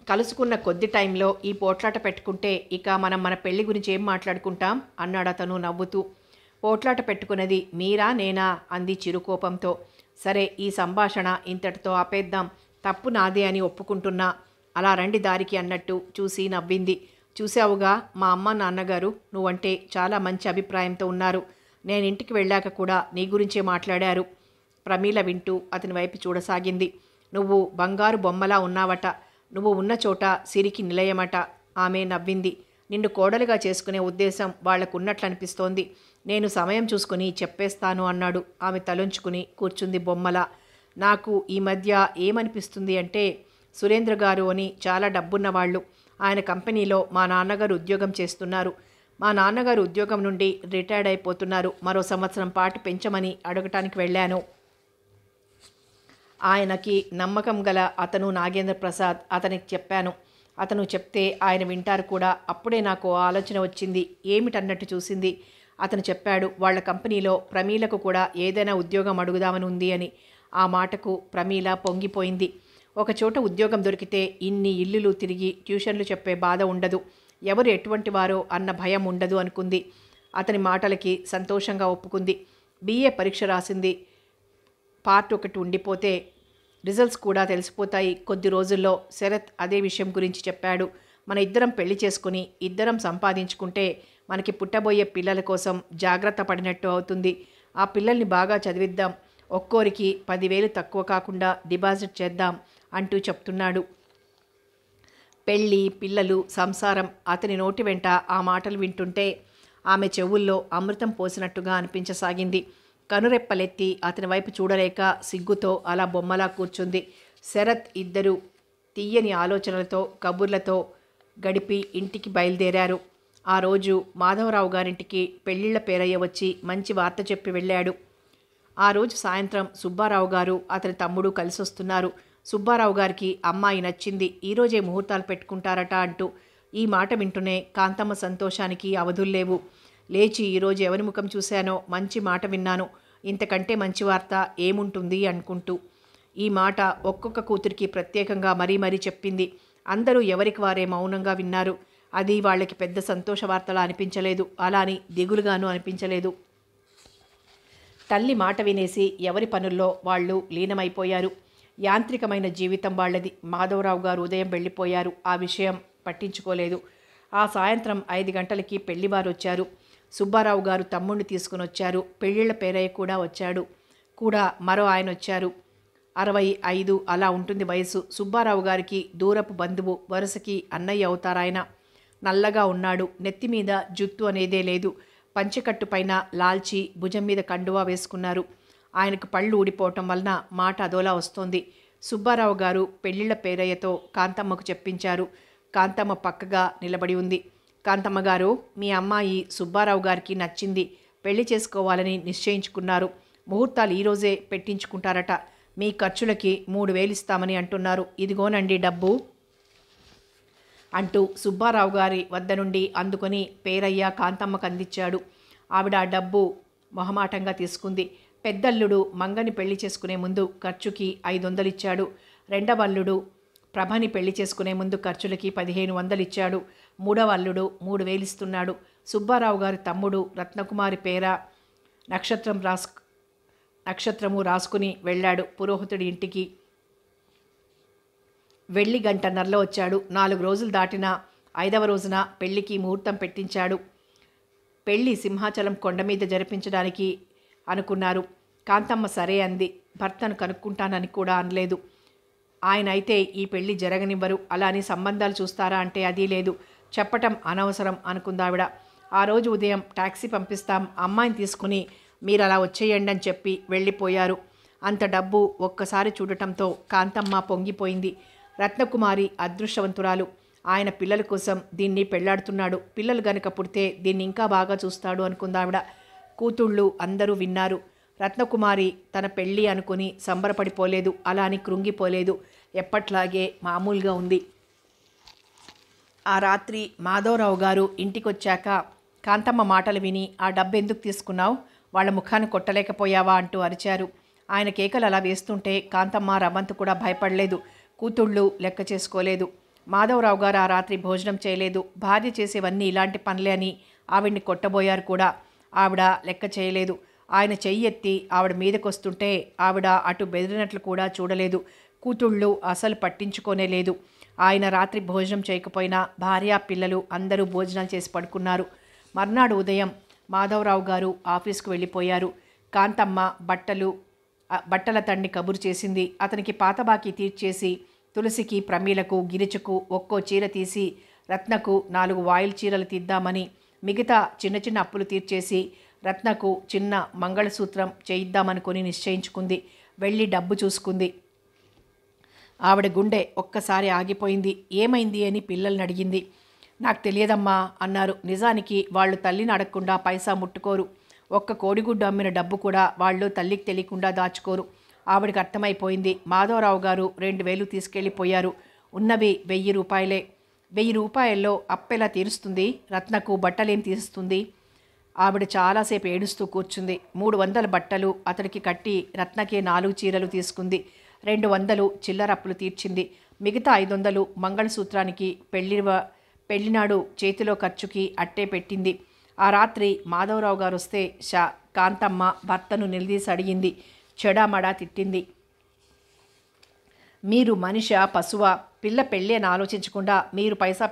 కలుసుకున్న కొద్ది టైంలో ఈ పోట్లాట పెట్టుకుంటే ఇక మనం మన పెళ్లి గురించి ఏం మాట్లాడుకుంటాం అన్నాడు అతను నవ్వుతూ. పోట్లాట పెట్టుకున్నది మీరా నేనా అంది చిరుకోపంతో. సరే, ఈ సంభాషణ ఇంతటితో ఆపేద్దాం. తప్పు నాదే అని ఒప్పుకుంటున్నా. అలా రండి దారికి అన్నట్టు చూసి నవ్వింది. చూసావుగా, మా అమ్మ నాన్నగారు నువ్వంటే చాలా మంచి అభిప్రాయంతో ఉన్నారు. నేను ఇంటికి వెళ్ళాక కూడా నీ గురించే మాట్లాడారు. ప్రమీల వింటూ అతని వైపు చూడసాగింది. నువ్వు బంగారు బొమ్మలా ఉన్నావట. నువ్వు ఉన్న చోట సిరికి నిలయమట. ఆమె నవ్వింది. నిన్ను కోడలుగా చేసుకునే ఉద్దేశం వాళ్లకున్నట్లు అనిపిస్తోంది. నేను సమయం చూసుకుని చెప్పేస్తాను అన్నాడు. ఆమె తలొంచుకుని కూర్చుంది బొమ్మలా. నాకు ఈ మధ్య ఏమనిపిస్తుంది అంటే, సురేంద్ర గారు అని చాలా డబ్బున్నవాళ్ళు. ఆయన కంపెనీలో మా నాన్నగారు ఉద్యోగం చేస్తున్నారు. మా నాన్నగారు ఉద్యోగం నుండి రిటైర్డ్ అయిపోతున్నారు. మరో సంవత్సరం పాటు పెంచమని అడగటానికి వెళ్ళాను. ఆయనకి నమ్మకం గల అతను నాగేంద్ర ప్రసాద్. అతనికి చెప్పాను. అతను చెప్తే ఆయన వింటారు కూడా. అప్పుడే నాకు ఆలోచన వచ్చింది. ఏమిటన్నట్టు చూసింది. అతను చెప్పాడు, వాళ్ళ కంపెనీలో ప్రమీలకు కూడా ఏదైనా ఉద్యోగం అడుగుదామని ఉంది అని. ఆ మాటకు ప్రమీల పొంగిపోయింది. ఒకచోట ఉద్యోగం దొరికితే ఇన్ని ఇల్లులు తిరిగి ట్యూషన్లు చెప్పే బాధ ఉండదు, ఎవరు ఎటువంటి వారో అన్న భయం ఉండదు అనుకుంది. అతని మాటలకి సంతోషంగా ఒప్పుకుంది. BA పరీక్ష రాసింది. పార్ట్ ఒకటి ఉండిపోతే రిజల్ట్స్ కూడా తెలిసిపోతాయి కొద్ది రోజుల్లో. శరత్ అదే విషయం గురించి చెప్పాడు. మన ఇద్దరం పెళ్లి చేసుకుని ఇద్దరం సంపాదించుకుంటే మనకి పుట్టబోయే పిల్లల కోసం జాగ్రత్త పడినట్టు అవుతుంది. ఆ పిల్లల్ని బాగా చదివిద్దాం. ఒక్కోరికి 10,000 తక్కువ కాకుండా డిపాజిట్ చేద్దాం అంటూ చెప్తున్నాడు. పెళ్ళి, పిల్లలు, సంసారం. అతని నోటి వెంట ఆ మాటలు వింటుంటే ఆమె చెవుల్లో అమృతం పోసినట్టుగా అనిపించసాగింది. కనురెప్పలెత్తి అతని వైపు చూడలేక సిగ్గుతో అలా బొమ్మలా కూర్చుంది. శరత్ ఇద్దరు తీయని ఆలోచనలతో కబుర్లతో గడిపి ఇంటికి బయలుదేరారు. ఆ రోజు మాధవరావు గారింటికి పెళ్లిళ్ల పేరయ్య వచ్చి మంచి వార్త చెప్పి వెళ్ళాడు. ఆ రోజు సాయంత్రం సుబ్బారావు గారు అతని తమ్ముడు కలిసొస్తున్నారు. సుబ్బారావు గారికి అమ్మాయి నచ్చింది. ఈరోజే ముహూర్తాలు పెట్టుకుంటారట అంటూ. ఈ మాట వింటూనే కాంతమ్మ సంతోషానికి అవధుల్లేవు. లేచి ఈరోజు ఎవరి ముఖం చూశానో మంచి మాట విన్నాను, ఇంతకంటే మంచి వార్త ఏముంటుంది అనుకుంటూ. ఈ మాట ఒక్కొక్క కూతురికి ప్రత్యేకంగా మరీ మరీ చెప్పింది. అందరూ ఎవరికి వారే మౌనంగా విన్నారు. అది వాళ్ళకి పెద్ద సంతోష వార్తలా అనిపించలేదు. అలా అని దిగులుగాను అనిపించలేదు. తల్లి మాట వినేసి ఎవరి పనుల్లో వాళ్ళు లీనమైపోయారు. యాంత్రికమైన జీవితం వాళ్ళది. మాధవరావు గారు ఉదయం వెళ్ళిపోయారు. ఆ విషయం పట్టించుకోలేదు. ఆ సాయంత్రం 5 గంటలకి పెళ్లివారు వచ్చారు. సుబ్బారావు గారు తమ్ముడిని తీసుకుని వచ్చారు. పెళ్ళిళ్ళ పేరయ్య కూడా వచ్చాడు. కూడా మరో ఆయన వచ్చారు. 65 అలా ఉంటుంది వయసు. సుబ్బారావు గారికి దూరపు బంధువు, వరుసకి అన్నయ్య అవుతారాయన. నల్లగా ఉన్నాడు. నెత్తి మీద జుత్తు అనేదే లేదు. పంచెకట్టు పైన లాల్చి, భుజం మీద కండువా వేసుకున్నారు. ఆయనకు పళ్ళు ఊడిపోవటం వలన మాట అదోలా వస్తోంది. సుబ్బారావు గారు పెళ్లిళ్ల పేరయ్యతో కాంతమ్మకు చెప్పించారు. కాంతమ్మ పక్కగా నిలబడి ఉంది. కాంతమ్మ గారు, మీ అమ్మాయి సుబ్బారావు గారికి నచ్చింది, పెళ్లి చేసుకోవాలని నిశ్చయించుకున్నారు. ముహూర్తాలు ఈరోజే పెట్టించుకుంటారట. మీ ఖర్చులకి 3,000 ఇస్తామని అంటున్నారు. ఇదిగోనండి డబ్బు అంటూ సుబ్బారావు గారి వద్ద నుండి అందుకొని పేరయ్య కాంతమ్మకు అందించాడు. ఆవిడ ఆ డబ్బు మొహమాటంగా తీసుకుంది. పెద్దల్లుడు మంగని పెళ్లి చేసుకునే ముందు ఖర్చుకి 500 ఇచ్చాడు. రెండవ అల్లుడు ప్రభని పెళ్లి చేసుకునే ముందు ఖర్చులకి 1,500 ఇచ్చాడు. మూడవ అల్లుడు 3,000 ఇస్తున్నాడు. సుబ్బారావు గారి తమ్ముడు రత్నకుమారి పేర నక్షత్రము రాసుకుని వెళ్ళాడు పురోహితుడి ఇంటికి. వెళ్ళి గంటన్నరలో వచ్చాడు. 4 రోజులు దాటినా 5వ రోజున పెళ్లికి ముహూర్తం పెట్టించాడు. పెళ్లి సింహాచలం కొండ మీద జరిపించడానికి అనుకున్నారు. కాంతమ్మ సరే అంది. భర్తను కనుక్కుంటానని కూడా అనలేదు. ఆయన అయితే ఈ పెళ్లి జరగనివ్వరు, అలా అని సంబంధాలు చూస్తారా అంటే అది లేదు, చెప్పటం అనవసరం అనుకుందావిడ. ఆ రోజు ఉదయం టాక్సీ పంపిస్తాం, అమ్మాయిని తీసుకుని మీరు అలా వచ్చేయండి అని చెప్పి వెళ్ళిపోయారు. అంత డబ్బు ఒక్కసారి చూడటంతో కాంతమ్మ పొంగిపోయింది. రత్నకుమారి అదృష్టవంతురాలు. ఆయన పిల్లల కోసం దీన్ని పెళ్లాడుతున్నాడు. పిల్లలు గనక పుడితే దీన్ని ఇంకా బాగా చూస్తాడు అనుకుందావిడ. కూతుళ్ళు అందరూ విన్నారు. రత్నకుమారి తన పెళ్ళి అనుకుని సంబరపడిపోలేదు, అలా అని కృంగిపోలేదు. ఎప్పట్లాగే మామూలుగా ఉంది. ఆ రాత్రి మాధవరావు గారు ఇంటికొచ్చాక కాంతమ్మ మాటలు విని, ఆ డబ్బు ఎందుకు తీసుకున్నావు, వాళ్ళ ముఖాన్ని కొట్టలేకపోయావా అంటూ అరిచారు. ఆయన కేకలు అలా వేస్తుంటే కాంతమ్మ రవంతు కూడా భయపడలేదు. కూతుళ్ళు లెక్క చేసుకోలేదు. మాధవరావు గారు ఆ రాత్రి భోజనం చేయలేదు. భార్య చేసేవన్నీ ఇలాంటి పనులే అని ఆవిడ్ని కొట్టబోయారు కూడా. ఆవిడ లెక్క చేయలేదు. ఆయన చెయ్యి ఎత్తి ఆవిడ మీదకొస్తుంటే ఆవిడ అటు బెదిరినట్లు కూడా చూడలేదు. కూతుళ్ళు అసలు పట్టించుకోనే లేదు. ఆయన రాత్రి భోజనం చేయకపోయినా భార్య పిల్లలు అందరూ భోజనాలు చేసి పడుకున్నారు. మర్నాడు ఉదయం మాధవరావు గారు ఆఫీస్కు వెళ్ళిపోయారు. కాంతమ్మ బట్టల తండ్రి కబురు చేసింది. అతనికి పాత బాకీ తీర్చేసి తులసికి, ప్రమీలకు, గిరిచకు ఒక్కో చీర తీసి రత్నకు 4 వాయిల్ చీరలు తీద్దామని, మిగతా చిన్న చిన్న అప్పులు తీర్చేసి రత్నకు చిన్న మంగళసూత్రం చేయిద్దామనుకొని నిశ్చయించుకుంది. వెళ్ళి డబ్బు చూసుకుంది. ఆవిడ గుండె ఒక్కసారి ఆగిపోయింది. ఏమైంది అని పిల్లల్ని అడిగింది. నాకు తెలియదమ్మా అన్నారు. నిజానికి వాళ్ళు తల్లిని అడగకుండా పైసా ముట్టుకోరు. ఒక్క కోడిగుడ్డు అమ్మిన డబ్బు కూడా వాళ్ళు తల్లికి తెలియకుండా దాచుకోరు. ఆవిడకి అర్థమైపోయింది. మాధవరావు గారు 2,000 తీసుకెళ్ళిపోయారు. ఉన్నవి 1,000 రూపాయలే. 1,000 రూపాయల్లో అప్పెలా తీరుస్తుంది? రత్నకు బట్టలేం తీరుస్తుంది? ఆవిడ చాలాసేపు ఏడుస్తూ కూర్చుంది. 300 బట్టలు అతడికి కట్టి రత్నకే 4 చీరలు తీసుకుంది. 200 చిల్లరప్పులు తీర్చింది. మిగతా 500 మంగళసూత్రానికి, పెళ్లినాడు చేతిలో ఖర్చుకి అట్టే పెట్టింది. ఆ రాత్రి మాధవరావు గారు వస్తే కాంతమ్మ భర్తను నిలదీసి అడిగింది. చెడామడా తిట్టింది. మీరు మనిషా పశువా? పిల్ల పెళ్ళి అని ఆలోచించకుండా మీరు పైసా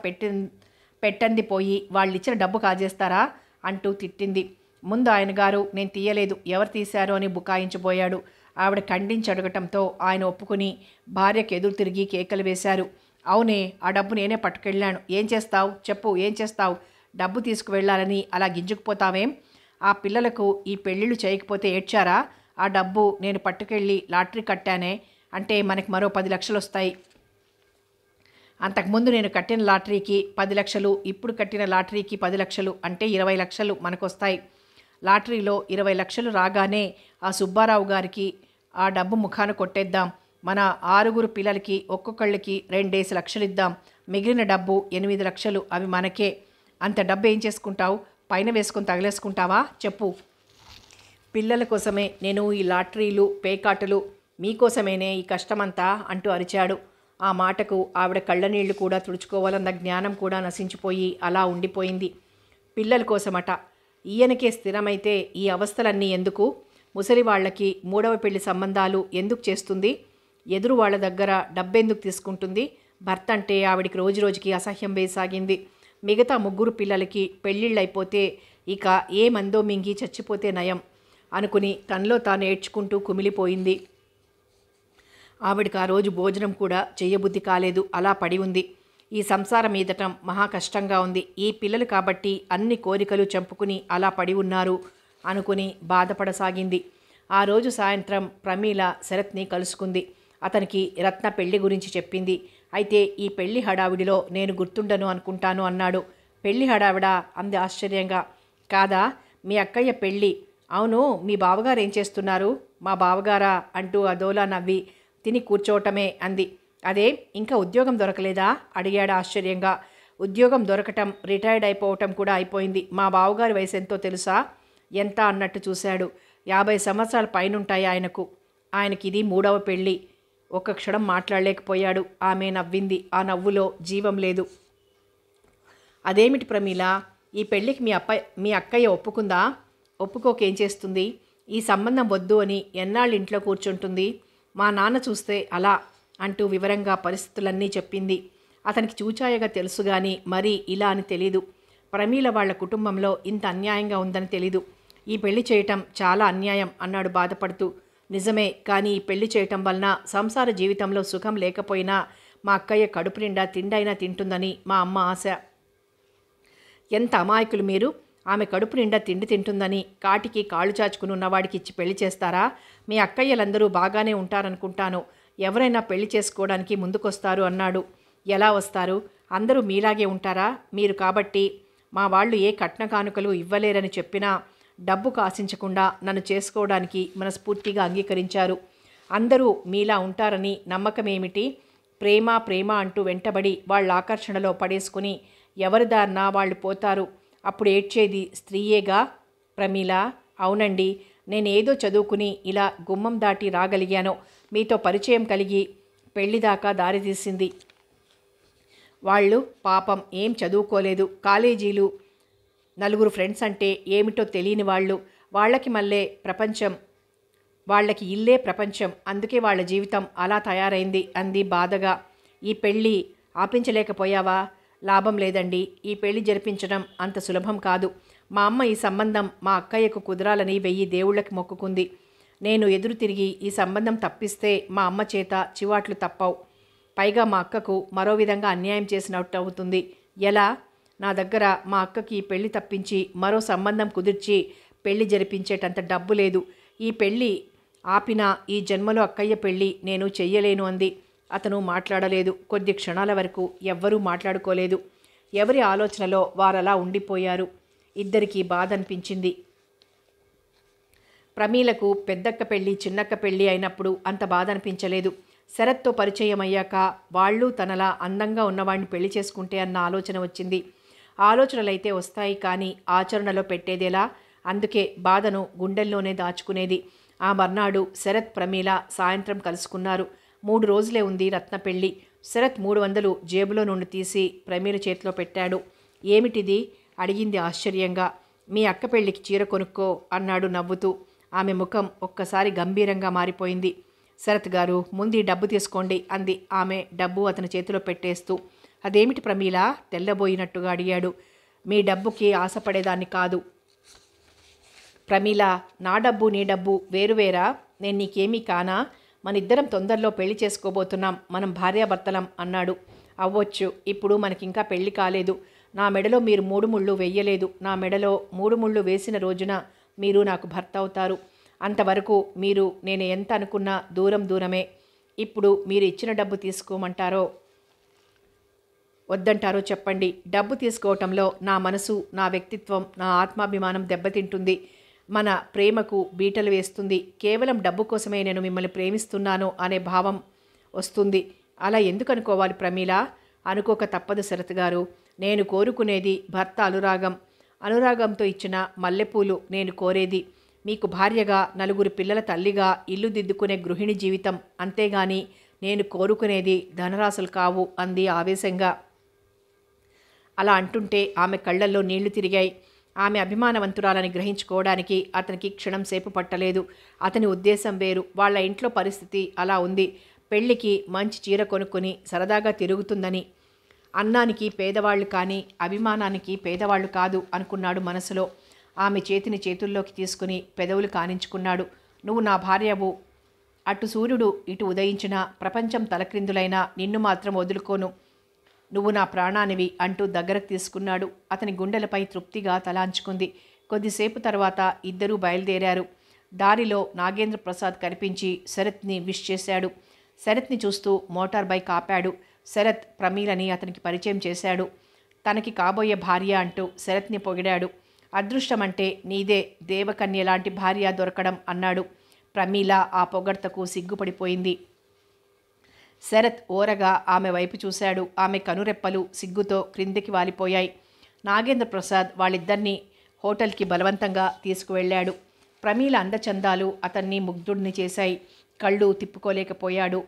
పెట్టంది పోయి వాళ్ళిచ్చిన డబ్బు కాజేస్తారా అంటూ తిట్టింది. ముందు ఆయన గారు నేను తీయలేదు, ఎవరు తీశారో అని బుకాయించబోయాడు. ఆవిడ ఖండించి అడగటంతో ఆయన ఒప్పుకుని భార్యకు ఎదురు తిరిగి కేకలు వేశారు. అవునే, ఆ డబ్బు నేనే పట్టుకెళ్ళాను. ఏం చేస్తావు చెప్పు, ఏం చేస్తావు? డబ్బు తీసుకువెళ్ళాలని అలా గింజుకుపోతావేం? ఆ పిల్లలకు ఈ పెళ్ళిళ్ళు చేయకపోతే ఏడ్చారా? ఆ డబ్బు నేను పట్టుకెళ్ళి లాటరీ కట్టానే అంటే మనకి మరో 10 లక్షలు వస్తాయి. అంతకుముందు నేను కట్టిన లాటరీకి 10 లక్షలు, ఇప్పుడు కట్టిన లాటరీకి 10 లక్షలు అంటే 20 లక్షలు మనకొస్తాయి. లాటరీలో 20 లక్షలు రాగానే ఆ సుబ్బారావు గారికి ఆ డబ్బు ముఖాన కొట్టేద్దాం. మన 6 పిల్లలకి ఒక్కొక్కళ్ళకి 2 లక్షలు ఇద్దాం. మిగిలిన డబ్బు 8 లక్షలు, అవి మనకే. అంత డబ్బు ఏం చేసుకుంటావు? పైన వేసుకొని తగిలేసుకుంటావా చెప్పు? పిల్లల కోసమే నేను ఈ లాటరీలు, పేకాటలు, మీకోసమేనే ఈ కష్టమంతా అంటూ అరిచాడు. ఆ మాటకు ఆవిడ కళ్ళనీళ్లు కూడా తుడుచుకోవాలన్న జ్ఞానం కూడా నశించిపోయి అలా ఉండిపోయింది. పిల్లల కోసమట. ఈయనకే స్థిరమైతే ఈ అవస్థలన్నీ ఎందుకు? ముసలి వాళ్ళకి 3వ పెళ్లి సంబంధాలు ఎందుకు చేస్తుంది? ఎదురు వాళ్ళ దగ్గర డబ్బెందుకు తీసుకుంటుంది? భర్త అంటే ఆవిడికి రోజురోజుకి అసహ్యం వేసాగింది. మిగతా 3 పిల్లలకి పెళ్ళిళ్ళైపోతే ఇక ఏ మందో మింగి చచ్చిపోతే నయం అనుకుని తనలో తాను ఏడ్చుకుంటూ కుమిలిపోయింది. ఆవిడికి ఆ రోజు భోజనం కూడా చెయ్యబుద్ధి కాలేదు. అలా పడి ఉంది. ఈ సంసారం ఈదటం మహా కష్టంగా ఉంది. ఈ పిల్లలు కాబట్టి అన్ని కోరికలు చంపుకుని అలా పడి ఉన్నారు అనుకుని బాధపడసాగింది. ఆ రోజు సాయంత్రం ప్రమీల శరత్ని కలుసుకుంది. అతనికి రత్న పెళ్లి గురించి చెప్పింది. అయితే ఈ పెళ్లి హడావిడిలో నేను గుర్తుండను అనుకుంటాను అన్నాడు. పెళ్ళి హడావిడా అంది ఆశ్చర్యంగా. కాదా, మీ అక్కయ్య పెళ్ళి. అవును, మీ బావగారు ఏం చేస్తున్నారు? మా బావగారా అంటూ అదోలా నవ్వి తిని కూర్చోవటమే అంది. అదే, ఇంకా ఉద్యోగం దొరకలేదా అడిగాడు ఆశ్చర్యంగా. ఉద్యోగం దొరకటం, రిటైర్డ్ అయిపోవటం కూడా అయిపోయింది. మా బావగారి వయసు ఎంతో తెలుసా? ఎంత అన్నట్టు చూశాడు. 50 సంవత్సరాల పైనుంటాయి ఆయనకు. ఆయనకి ఇది 3వ పెళ్ళి. ఒక్క క్షణం మాట్లాడలేకపోయాడు. ఆమె నవ్వింది. ఆ నవ్వులో జీవం లేదు. అదేమిటి ప్రమీల, ఈ పెళ్ళికి మీ అక్కయ్య ఒప్పుకుందా? ఒప్పుకోకేం చేస్తుంది? ఈ సంబంధం వద్దు అని ఎన్నాళ్ళు ఇంట్లో కూర్చుంటుంది? మా నాన్న చూస్తే అలా అంటూ వివరంగా పరిస్థితులన్నీ చెప్పింది. అతనికి చూచాయగా తెలుసు గాని మరీ ఇలా అని తెలీదు. ప్రమీల వాళ్ల కుటుంబంలో ఇంత అన్యాయంగా ఉందని తెలీదు. ఈ పెళ్లి చేయటం చాలా అన్యాయం అన్నాడు బాధపడుతూ. నిజమే, కానీ ఈ పెళ్లి చేయటం వలన సంసార జీవితంలో సుఖం లేకపోయినా మా అక్కయ్య కడుపు నిండా తిండైనా తింటుందని మా అమ్మ ఆశ. ఎంత అమాయకులు మీరు! ఆమె కడుపు నిండా తిండి తింటుందని కాటికి కాళ్ళు చాచుకుని ఉన్నవాడికి ఇచ్చి పెళ్లి చేస్తారా? మీ అక్కయ్యలందరూ బాగానే ఉంటారనుకుంటాను. ఎవరైనా పెళ్లి చేసుకోవడానికి ముందుకొస్తారు అన్నాడు. ఎలా వస్తారు? అందరూ మీలాగే ఉంటారా? మీరు కాబట్టి మా వాళ్ళు ఏ కట్న కానుకలు ఇవ్వలేరని చెప్పినా డబ్బుకు ఆశించకుండా నన్ను చేసుకోవడానికి మనస్ఫూర్తిగా అంగీకరించారు. అందరూ మీలా ఉంటారని నమ్మకమేమిటి? ప్రేమ ప్రేమ అంటూ వెంటబడి వాళ్ళ ఆకర్షణలో పడేసుకుని ఎవరిదారినా వాళ్ళు పోతారు. అప్పుడు ఏడ్చేది స్త్రీయేగా. ప్రమీల, అవునండి, నేనేదో చదువుకుని ఇలా గుమ్మం దాటి రాగలిగానో, మీతో పరిచయం కలిగి పెళ్లిదాకా దారితీసింది. వాళ్ళు పాపం ఏం చదువుకోలేదు. కాలేజీలు, నలుగురు ఫ్రెండ్స్ అంటే ఏమిటో తెలియని వాళ్ళు. వాళ్ళకి మళ్ళీ ప్రపంచం, వాళ్ళకి ఇల్లే ప్రపంచం. అందుకే వాళ్ళ జీవితం అలా తయారైంది అంది బాధగా. ఈ పెళ్ళి ఆపించలేకపోయావా? లాభం లేదండి. ఈ పెళ్లి జరిపించడం అంత సులభం కాదు. మా అమ్మ ఈ సంబంధం మా అక్కయ్యకు కుదరాలని 1000 దేవుళ్ళకి మొక్కుకుంది. నేను ఎదురు తిరిగి ఈ సంబంధం తప్పిస్తే మా అమ్మ చేత చివాట్లు తప్పవు. పైగా మా అక్కకు మరో విధంగా అన్యాయం చేసినట్టు అవుతుంది. ఎలా? నా దగ్గర మా అక్కకి ఈ పెళ్లి తప్పించి మరో సంబంధం కుదిర్చి పెళ్లి జరిపించేటంత డబ్బు లేదు. ఈ పెళ్లి ఆపినా ఈ జన్మలో అక్కయ్య పెళ్లి నేను చెయ్యలేను అంది. అతను మాట్లాడలేదు. కొద్ది క్షణాల వరకు ఎవ్వరూ మాట్లాడుకోలేదు. ఎవరి ఆలోచనలో వారలా ఉండిపోయారు. ఇద్దరికీ బాధ అనిపించింది. ప్రమీలకు పెద్దక్క పెళ్ళి చిన్నక్క పెళ్ళి అయినప్పుడు అంత బాధ అనిపించలేదు. శరత్తో పరిచయం అయ్యాక వాళ్ళు తనలా అందంగా ఉన్నవాడిని పెళ్లి చేసుకుంటే అన్న ఆలోచన వచ్చింది. ఆలోచనలైతే వస్తాయి కానీ ఆచరణలో పెట్టేదేలా? అందుకే బాధను గుండెల్లోనే దాచుకునేది. ఆ మర్నాడు శరత్ ప్రమీల సాయంత్రం కలుసుకున్నారు. 3 రోజులే ఉంది రత్న పెళ్ళి. శరత్ 300 జేబులో నుండి తీసి ప్రమీల చేతిలో పెట్టాడు. ఏమిటిది అడిగింది ఆశ్చర్యంగా. మీ అక్క పెళ్ళికి చీర కొనుక్కో అన్నాడు నవ్వుతూ. ఆమె ముఖం ఒక్కసారి గంభీరంగా మారిపోయింది. శరత్ గారు, ముందు డబ్బు తీసుకోండి అంది ఆమె డబ్బు అతని చేతిలో పెట్టేస్తూ. అదేమిటి ప్రమీల? తెల్లబోయినట్టుగా అడిగాడు. మీ డబ్బుకి ఆశపడేదాన్ని కాదు ప్రమీల. నా డబ్బు నీ డబ్బు వేరువేరా? నేను నీకేమీ కానా? మనిద్దరం తొందరలో పెళ్లి చేసుకోబోతున్నాం. మనం భార్యాభర్తలం అన్నాడు. అవ్వచ్చు. ఇప్పుడు మనకింకా పెళ్లి కాలేదు. నా మెడలో మీరు 3 ముళ్ళు వెయ్యలేదు. నా మెడలో 3 ముళ్ళు వేసిన రోజున మీరు నాకు భర్త అవుతారు. అంతవరకు మీరు నేను ఎంత అనుకున్నా దూరం దూరమే. ఇప్పుడు మీరు ఇచ్చిన డబ్బు తీసుకోమంటారో వద్దంటారో చెప్పండి. డబ్బు తీసుకోవటంలో నా మనసు, నా వ్యక్తిత్వం, నా ఆత్మాభిమానం దెబ్బతింటుంది. మన ప్రేమకు బీటలు వేస్తుంది. కేవలం డబ్బు కోసమే నేను మిమ్మల్ని ప్రేమిస్తున్నాను అనే భావం వస్తుంది. అలా ఎందుకు అనుకోవాలి ప్రమీల? అనుకోక తప్పదు శరత్ గారు. నేను కోరుకునేది భర్త అనురాగం. అనురాగంతో ఇచ్చిన మల్లెపూలు నేను కోరేది. మీకు భార్యగా, 4 పిల్లల తల్లిగా ఇల్లు దిద్దుకునే గృహిణి జీవితం. అంతేగాని నేను కోరుకునేది ధనరాశులు కావు అంది ఆవేశంగా. అలా అంటుంటే ఆమె కళ్ళల్లో నీళ్లు తిరిగాయి. ఆమె అభిమానవంతురాలని గ్రహించుకోవడానికి అతనికి క్షణం సేపు పట్టలేదు. అతని ఉద్దేశం వేరు. వాళ్ళ ఇంట్లో పరిస్థితి అలా ఉంది. పెళ్లికి మంచి చీర కొనుక్కొని సరదాగా తిరుగుతుందని. అన్నానికి పేదవాళ్ళు కానీ అభిమానానికి పేదవాళ్ళు కాదు అనుకున్నాడు మనసులో. ఆమె చేతిని చేతుల్లోకి తీసుకుని పెదవులు కానించుకున్నాడు. నువ్వు నా భార్యవు. అటు సూర్యుడు ఇటు ఉదయించిన ప్రపంచం తలక్రిందులైనా నిన్ను మాత్రం వదులుకోను. నువ్వు నా ప్రాణానివి అంటూ దగ్గరకు తీసుకున్నాడు. అతని గుండెలపై తృప్తిగా తలాంచుకుంది. కొద్దిసేపు తర్వాత ఇద్దరూ బయలుదేరారు. దారిలో నాగేంద్ర ప్రసాద్ కనిపించి శరత్ని విష్ చేశాడు. శరత్ని చూస్తూ మోటార్ బైక్ ఆపాడు. శరత్ ప్రమీలని అతనికి పరిచయం చేశాడు. తనకి కాబోయే భార్య అంటూ శరత్ని పొగిడాడు. అదృష్టమంటే నీదే దేవకన్య లాంటి భార్య దొరకడం అన్నాడు. ప్రమీల ఆ పొగడ్తకు సిగ్గుపడిపోయింది. శరత్ ఓరగా ఆమె వైపు చూశాడు. ఆమె కనురెప్పలు సిగ్గుతో క్రిందికి వాలిపోయాయి. నాగేంద్ర ప్రసాద్ వాళ్ళిద్దరినీ హోటల్కి బలవంతంగా తీసుకువెళ్ళాడు. ప్రమీల అందచందాలు అతన్ని ముగ్ధుడిని చేశాయి. కళ్ళు తిప్పుకోలేకపోయాడు.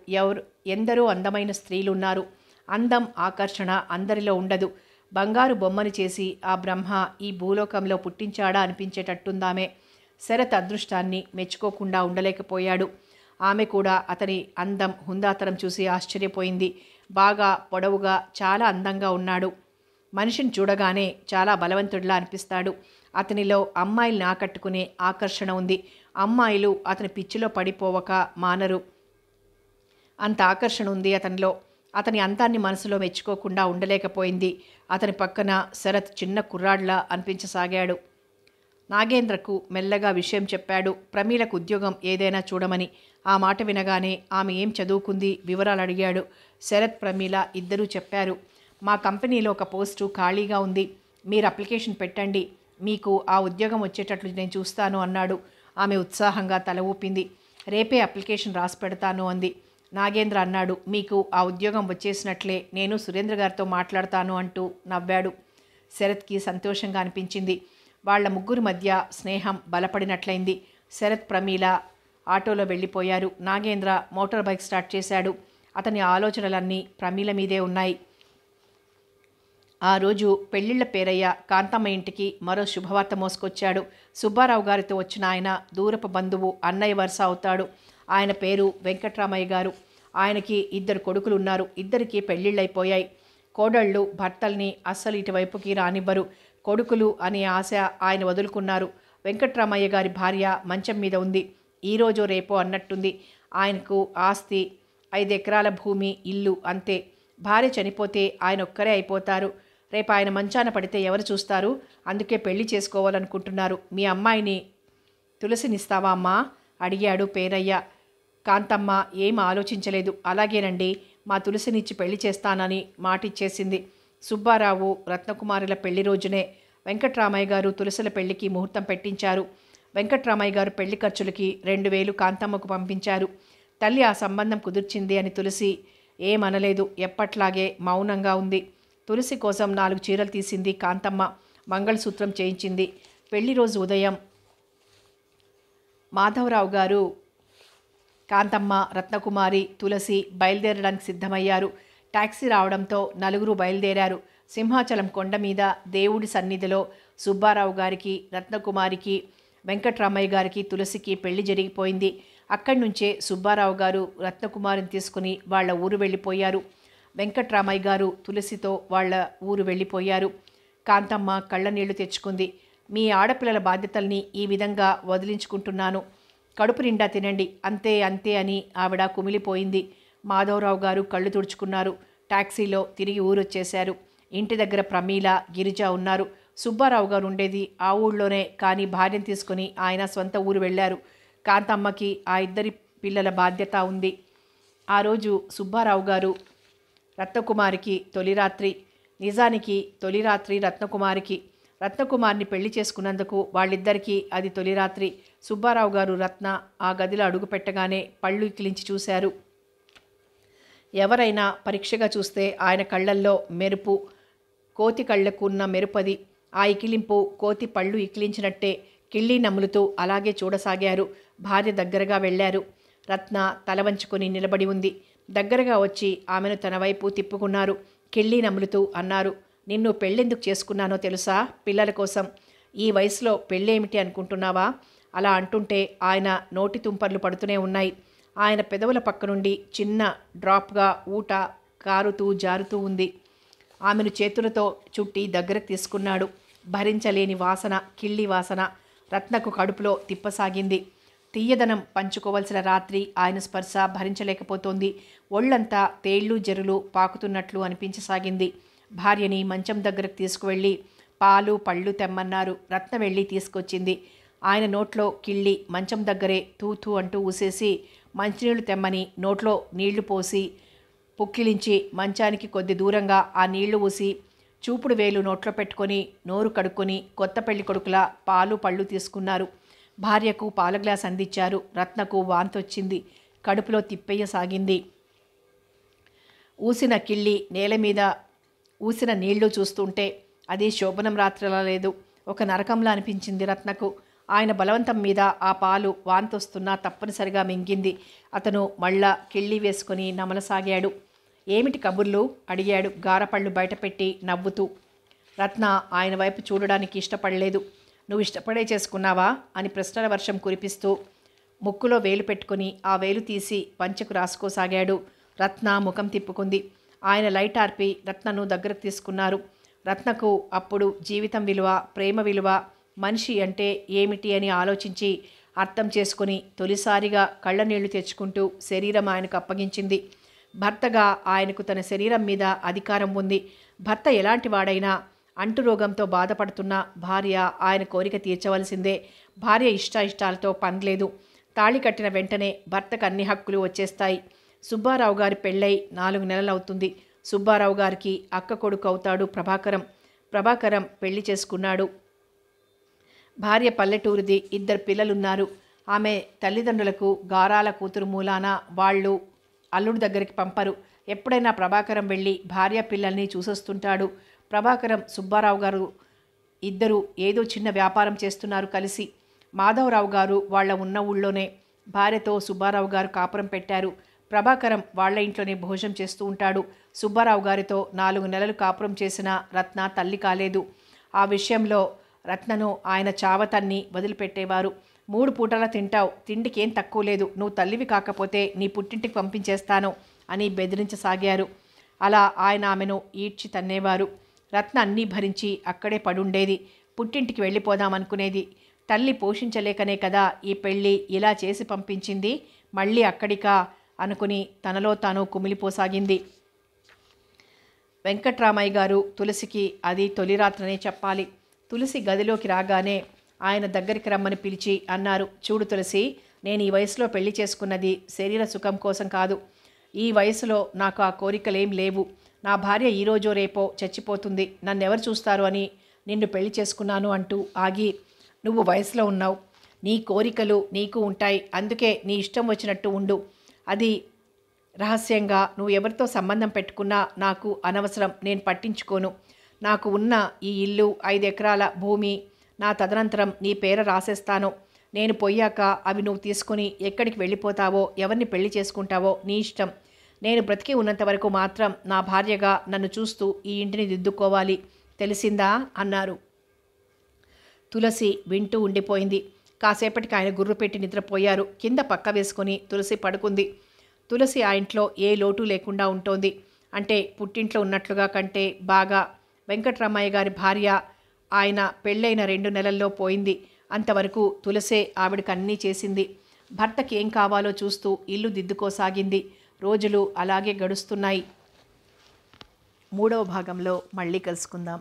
ఎందరో అందమైన స్త్రీలున్నారు. అందం ఆకర్షణ అందరిలో ఉండదు. బంగారు బొమ్మని చేసి ఆ బ్రహ్మ ఈ భూలోకంలో పుట్టించాడా అనిపించేటట్టుందామె. శరత్ అదృష్టాన్ని మెచ్చుకోకుండా ఉండలేకపోయాడు. ఆమె కూడా అతని అందం హుందాతనం చూసి ఆశ్చర్యపోయింది. బాగా పొడవుగా చాలా అందంగా ఉన్నాడు. మనిషిని చూడగానే చాలా బలవంతుడిలా అనిపిస్తాడు. అతనిలో అమ్మాయిల్ని ఆకట్టుకునే ఆకర్షణ ఉంది. అమ్మాయిలు అతని పిచ్చిలో పడిపోవక మానరు. అంత ఆకర్షణ ఉంది అతనిలో. అతని అంతాన్ని మనసులో మెచ్చుకోకుండా ఉండలేకపోయింది. అతని పక్కన శరత్ చిన్న కుర్రాడ్లా అనిపించసాగాడు. నాగేంద్రకు మెల్లగా విషయం చెప్పాడు. ప్రమీలకు ఉద్యోగం ఏదైనా చూడమని. ఆ మాట వినగానే ఆమె ఏం చదువుకుంది వివరాలు అడిగాడు. శరత్ ప్రమీల ఇద్దరూ చెప్పారు. మా కంపెనీలో ఒక పోస్టు ఖాళీగా ఉంది. మీరు అప్లికేషన్ పెట్టండి. మీకు ఆ ఉద్యోగం వచ్చేటట్లు నేను చూస్తాను అన్నాడు. ఆమె ఉత్సాహంగా తల ఊపింది. రేపే అప్లికేషన్ రాసి పెడతాను అంది. నాగేంద్ర అన్నాడు, మీకు ఆ ఉద్యోగం వచ్చేసినట్లే నేను సురేంద్ర గారితో మాట్లాడతాను అంటూ నవ్వాడు. శరత్కి సంతోషంగా అనిపించింది. వాళ్ల ముగ్గురి మధ్య స్నేహం బలపడినట్లయింది. శరత్ ప్రమీల ఆటోలో వెళ్ళిపోయారు. నాగేంద్ర మోటార్ బైక్ స్టార్ట్ చేశాడు. అతని ఆలోచనలన్నీ ప్రమీల మీదే ఉన్నాయి. ఆ రోజు పెళ్లిళ్ల పేరయ్య కాంతమ్మ ఇంటికి మరో శుభవార్త మోసుకొచ్చాడు. సుబ్బారావు గారితో వచ్చిన ఆయన దూరపు బంధువు, అన్నయ్య వరుస అవుతాడు. ఆయన పేరు వెంకట్రామయ్య గారు. ఆయనకి 2 కొడుకులు ఉన్నారు. ఇద్దరికి పెళ్లిళ్ళైపోయాయి. కోడళ్ళు భర్తల్ని అస్సలు ఇటువైపుకి రానివ్వరు. కొడుకులు అనే ఆశ ఆయన వదులుకున్నారు. వెంకట్రామయ్య గారి భార్య మంచం మీద ఉంది. ఈరోజో రేపో అన్నట్టుంది. ఆయనకు ఆస్తి 5 ఎకరాల భూమి, ఇల్లు అంతే. భార్య చనిపోతే ఆయన ఒక్కరే అయిపోతారు. రేపు ఆయన మంచాన పడితే ఎవరు చూస్తారు? అందుకే పెళ్లి చేసుకోవాలనుకుంటున్నారు. మీ అమ్మాయిని తులసినిస్తావా అమ్మా అడిగాడు పేరయ్య. కాంతమ్మ ఏం ఆలోచించలేదు. అలాగేనండి, మా తులసినిచ్చి పెళ్లి చేస్తానని మాటిచ్చేసింది. సుబ్బారావు రత్నకుమారుల పెళ్లి రోజునే వెంకట్రామయ్య గారు తులసిల పెళ్లికి ముహూర్తం పెట్టించారు. వెంకట్రామయ్య గారు పెళ్లి ఖర్చులకి 2,000 కాంతమ్మకు పంపించారు. తల్లి ఆ సంబంధం కుదిర్చింది అని తులసి ఏమనలేదు. ఎప్పట్లాగే మౌనంగా ఉంది. తులసి కోసం 4 చీరలు తీసింది కాంతమ్మ. మంగళసూత్రం చేయించింది. పెళ్లి రోజు ఉదయం మాధవరావు గారు, కాంతమ్మ, రత్నకుమారి, తులసి బయలుదేరడానికి సిద్ధమయ్యారు. టాక్సీ రావడంతో 4 బయలుదేరారు. సింహాచలం కొండ మీద దేవుడి సన్నిధిలో సుబ్బారావు గారికి, రత్నకుమారికి, వెంకట్రామయ్య గారికి, తులసికి పెళ్లి జరిగిపోయింది. అక్కడి నుంచే సుబ్బారావు గారు రత్నకుమారిని తీసుకుని వాళ్ళ ఊరు వెళ్ళిపోయారు. వెంకట్రామయ్య గారు తులసితో వాళ్ళ ఊరు వెళ్ళిపోయారు. కాంతమ్మ కళ్ళనీళ్లు తెచ్చుకుంది. మీ ఆడపిల్లల బాధ్యతల్ని ఈ విధంగా వదిలించుకుంటున్నాను. కడుపు నిండా తినండి, అంతే అంతే అని ఆవిడ కుమిలిపోయింది. మాధవరావు గారు కళ్ళు తుడుచుకున్నారు. టాక్సీలో తిరిగి ఊరొచ్చేశారు. ఇంటి దగ్గర ప్రమీల, గిరిజ ఉన్నారు. సుబ్బారావు గారు ఉండేది ఆ ఊళ్ళోనే. కానీ భార్యను తీసుకుని ఆయన సొంత ఊరు వెళ్ళారు. కాంతమ్మకి ఆ 2 పిల్లల బాధ్యత ఉంది. ఆ రోజు సుబ్బారావు గారు రత్నకుమారికి తొలిరాత్రి. నిజానికి తొలిరాత్రి రత్నకుమారికి. రత్నకుమార్ని పెళ్లి చేసుకున్నందుకు వాళ్ళిద్దరికీ అది తొలిరాత్రి. సుబ్బారావు గారు రత్న ఆ గదిలో అడుగు పెట్టగానే పళ్ళు ఇకిలించి చూశారు. ఎవరైనా పరీక్షగా చూస్తే ఆయన కళ్ళల్లో మెరుపు కోతి కళ్ళకు ఉన్న మెరుపది. ఆ ఇకిలింపు కోతి పళ్ళు ఇకిలించినట్టే. కిళ్ళీ నములుతూ అలాగే చూడసాగారు. భార్య దగ్గరగా వెళ్ళారు. రత్న తల వంచుకొని నిలబడి ఉంది. దగ్గరగా వచ్చి ఆమెను తన వైపు తిప్పుకున్నారు. కిళ్ళీ నములుతూ అన్నారు, నిన్ను పెళ్ళెందుకు చేసుకున్నానో తెలుసా? పిల్లల కోసం. ఈ వయసులో పెళ్ళేమిటి అనుకుంటున్నావా? అలా అంటుంటే ఆయన నోటి తుంపర్లు పడుతూనే ఉన్నాయి. ఆయన పెదవుల పక్క నుండి చిన్న డ్రాప్గా ఊట కారుతూ జారుతూ ఉంది. ఆమెను చేతులతో చుట్టి దగ్గరకు తీసుకున్నాడు. భరించలేని వాసన, కిళ్ళి వాసన రత్నకు కడుపులో తిప్పసాగింది. తీయదనం పంచుకోవలసిన రాత్రి ఆయన స్పర్శ భరించలేకపోతోంది. ఒళ్ళంతా తేళ్లు జరులు పాకుతున్నట్లు అనిపించసాగింది. భార్యని మంచం దగ్గరకు తీసుకువెళ్ళి పాలు పళ్ళు తెమ్మన్నారు. రత్న వెళ్ళి తీసుకొచ్చింది. ఆయన నోట్లో కిళ్ళి మంచం దగ్గరే తూతూ అంటూ ఊసేసి మంచినీళ్లు తెమ్మని నోట్లో నీళ్లు పోసి పుక్కిలించి మంచానికి కొద్ది దూరంగా ఆ నీళ్లు ఊసి చూపుడు వేలు నోట్లో పెట్టుకొని నోరు కడుక్కొని కొత్త పెళ్లి కొడుకులా పాలు పళ్ళు తీసుకున్నారు. భార్యకు పాల గ్లాస్ అందించారు. రత్నకు వాంతొచ్చింది. కడుపులో తిప్పేయసాగింది. ఊసిన కిళ్ళి నేల మీద ఊసిన నీళ్లు చూస్తుంటే అది శోభనం రాత్రిలా లేదు, ఒక నరకంలా అనిపించింది రత్నకు. ఆయన బలవంతం మీద ఆ పాలు వాంతొస్తున్నా తప్పనిసరిగా మింగింది. అతను మళ్ళా కిళ్ళి వేసుకొని నమలసాగాడు. ఏమిటి కబుర్లు అడిగాడు గారపళ్ళు బయటపెట్టి నవ్వుతూ. రత్న ఆయన వైపు చూడడానికి ఇష్టపడలేదు. నువ్వు ఇష్టపడే చేసుకున్నావా అని ప్రశ్నల వర్షం కురిపిస్తూ ముక్కులో వేలు పెట్టుకుని ఆ వేలు తీసి పంచెకు రాసుకోసాగాడు. రత్న ముఖం తిప్పుకుంది. ఆయన లైట్ ఆర్పి రత్నను దగ్గరకు తీసుకున్నారు. రత్నకు అప్పుడు జీవితం విలువ, ప్రేమ విలువ, మనిషి అంటే ఏమిటి అని ఆలోచించి అర్థం చేసుకుని తొలిసారిగా కళ్ళనీళ్లు తెచ్చుకుంటూ శరీరం ఆయనకు అప్పగించింది. భర్తగా ఆయనకు తన శరీరం మీద అధికారం ఉంది. భర్త ఎలాంటి వాడైనా అంటురోగంతో బాధపడుతున్న భార్య ఆయన కోరిక తీర్చవలసిందే. భార్య ఇష్టాలతో పనిలేదు. తాళి కట్టిన వెంటనే భర్తకు అన్ని హక్కులు వచ్చేస్తాయి. సుబ్బారావు గారి పెళ్ళై 4 నెలలవుతుంది. సుబ్బారావు గారికి అక్క కొడుకు అవుతాడు ప్రభాకరం పెళ్లి చేసుకున్నాడు. భార్య పల్లెటూరిది, 2 పిల్లలున్నారు. ఆమె తల్లిదండ్రులకు గారాల కూతురు మూలాన వాళ్ళు అల్లుడి దగ్గరికి పంపరు. ఎప్పుడైనా ప్రభాకరం వెళ్ళి భార్య పిల్లల్ని చూసొస్తుంటాడు. ప్రభాకరం సుబ్బారావు గారు ఇద్దరు ఏదో చిన్న వ్యాపారం చేస్తున్నారు కలిసి. మాధవరావు గారు వాళ్ళ ఉన్న ఊళ్ళోనే భార్యతో సుబ్బారావు గారు కాపురం పెట్టారు. ప్రభాకరం వాళ్ళ ఇంట్లోనే భోజనం చేస్తూ ఉంటాడు. సుబ్బారావు గారితో 4 నెలలు కాపురం చేసిన రత్న తల్లి కాలేదు. ఆ విషయంలో రత్నను ఆయన చావతన్ని వదిలిపెట్టేవారు. 3 పూటలా తింటావు, తిండికేం తక్కువ లేదు, నువ్వు తల్లివి కాకపోతే నీ పుట్టింటికి పంపించేస్తాను అని బెదిరించసాగారు. అలా ఆయన ఆమెను ఈడ్చి తన్నేవారు. రత్న అన్నీ భరించి అక్కడే పడుండేది. పుట్టింటికి వెళ్ళిపోదామనుకునేది. తల్లి పోషించలేకనే కదా ఈ పెళ్ళి ఇలా చేసి పంపించింది, మళ్ళీ అక్కడికా అనుకుని తనలో తాను కుమిలిపోసాగింది. వెంకట్రామయ్య గారు తులసికి అది తొలి రాత్రనే చెప్పాలి. తులసి గదిలోకి రాగానే ఆయన దగ్గరికి రమ్మని పిలిచి అన్నారు, చూడు తులసి, నేను ఈ వయసులో పెళ్లి చేసుకున్నది శరీర సుఖం కోసం కాదు. ఈ వయసులో నాకు ఆ కోరికలేం లేవు. నా భార్య ఈరోజో రేపో చచ్చిపోతుంది, నన్నెవరు చూస్తారు అని నిన్ను పెళ్లి చేసుకున్నాను అంటూ ఆగి, నువ్వు వయసులో ఉన్నావు, నీ కోరికలు నీకు ఉంటాయి, అందుకే నీ ఇష్టం వచ్చినట్టు ఉండు. అది రహస్యంగా నువ్వు ఎవరితో సంబంధం పెట్టుకున్నా నాకు అనవసరం, నేను పట్టించుకోను. నాకు ఉన్న ఈ ఇల్లు 5 ఎకరాల భూమి నా తదనంతరం నీ పేర రాసేస్తాను. నేను పోయాక అవి నువ్వు తీసుకుని ఎక్కడికి వెళ్ళిపోతావో, ఎవరిని పెళ్లి చేసుకుంటావో నీ ఇష్టం. నేను బ్రతికి ఉన్నంత వరకు మాత్రం నా భార్యగా నన్ను చూస్తూ ఈ ఇంటిని దిద్దుకోవాలి, తెలిసిందా అన్నారు. తులసి వింటూ ఉండిపోయింది. కాసేపటికి ఆయన గుర్రు పెట్టి నిద్రపోయారు. కింద పక్క వేసుకొని తులసి పడుకుంది. తులసి ఆ ఇంట్లో ఏ లోటు లేకుండా ఉంటోంది. అంటే పుట్టింట్లో ఉన్నట్లుగా కంటే బాగా. వెంకట్రామయ్య గారి భార్య ఆయన పెళ్ళైన 2 నెలల్లో పోయింది. అంతవరకు తులసే ఆవిడకి అన్నీ చేసింది. భర్తకి ఏం కావాలో చూస్తూ ఇల్లు దిద్దుకోసాగింది. రోజులు అలాగే గడుస్తున్నాయి. 3వ భాగంలో మళ్ళీ కలుసుకుందాం.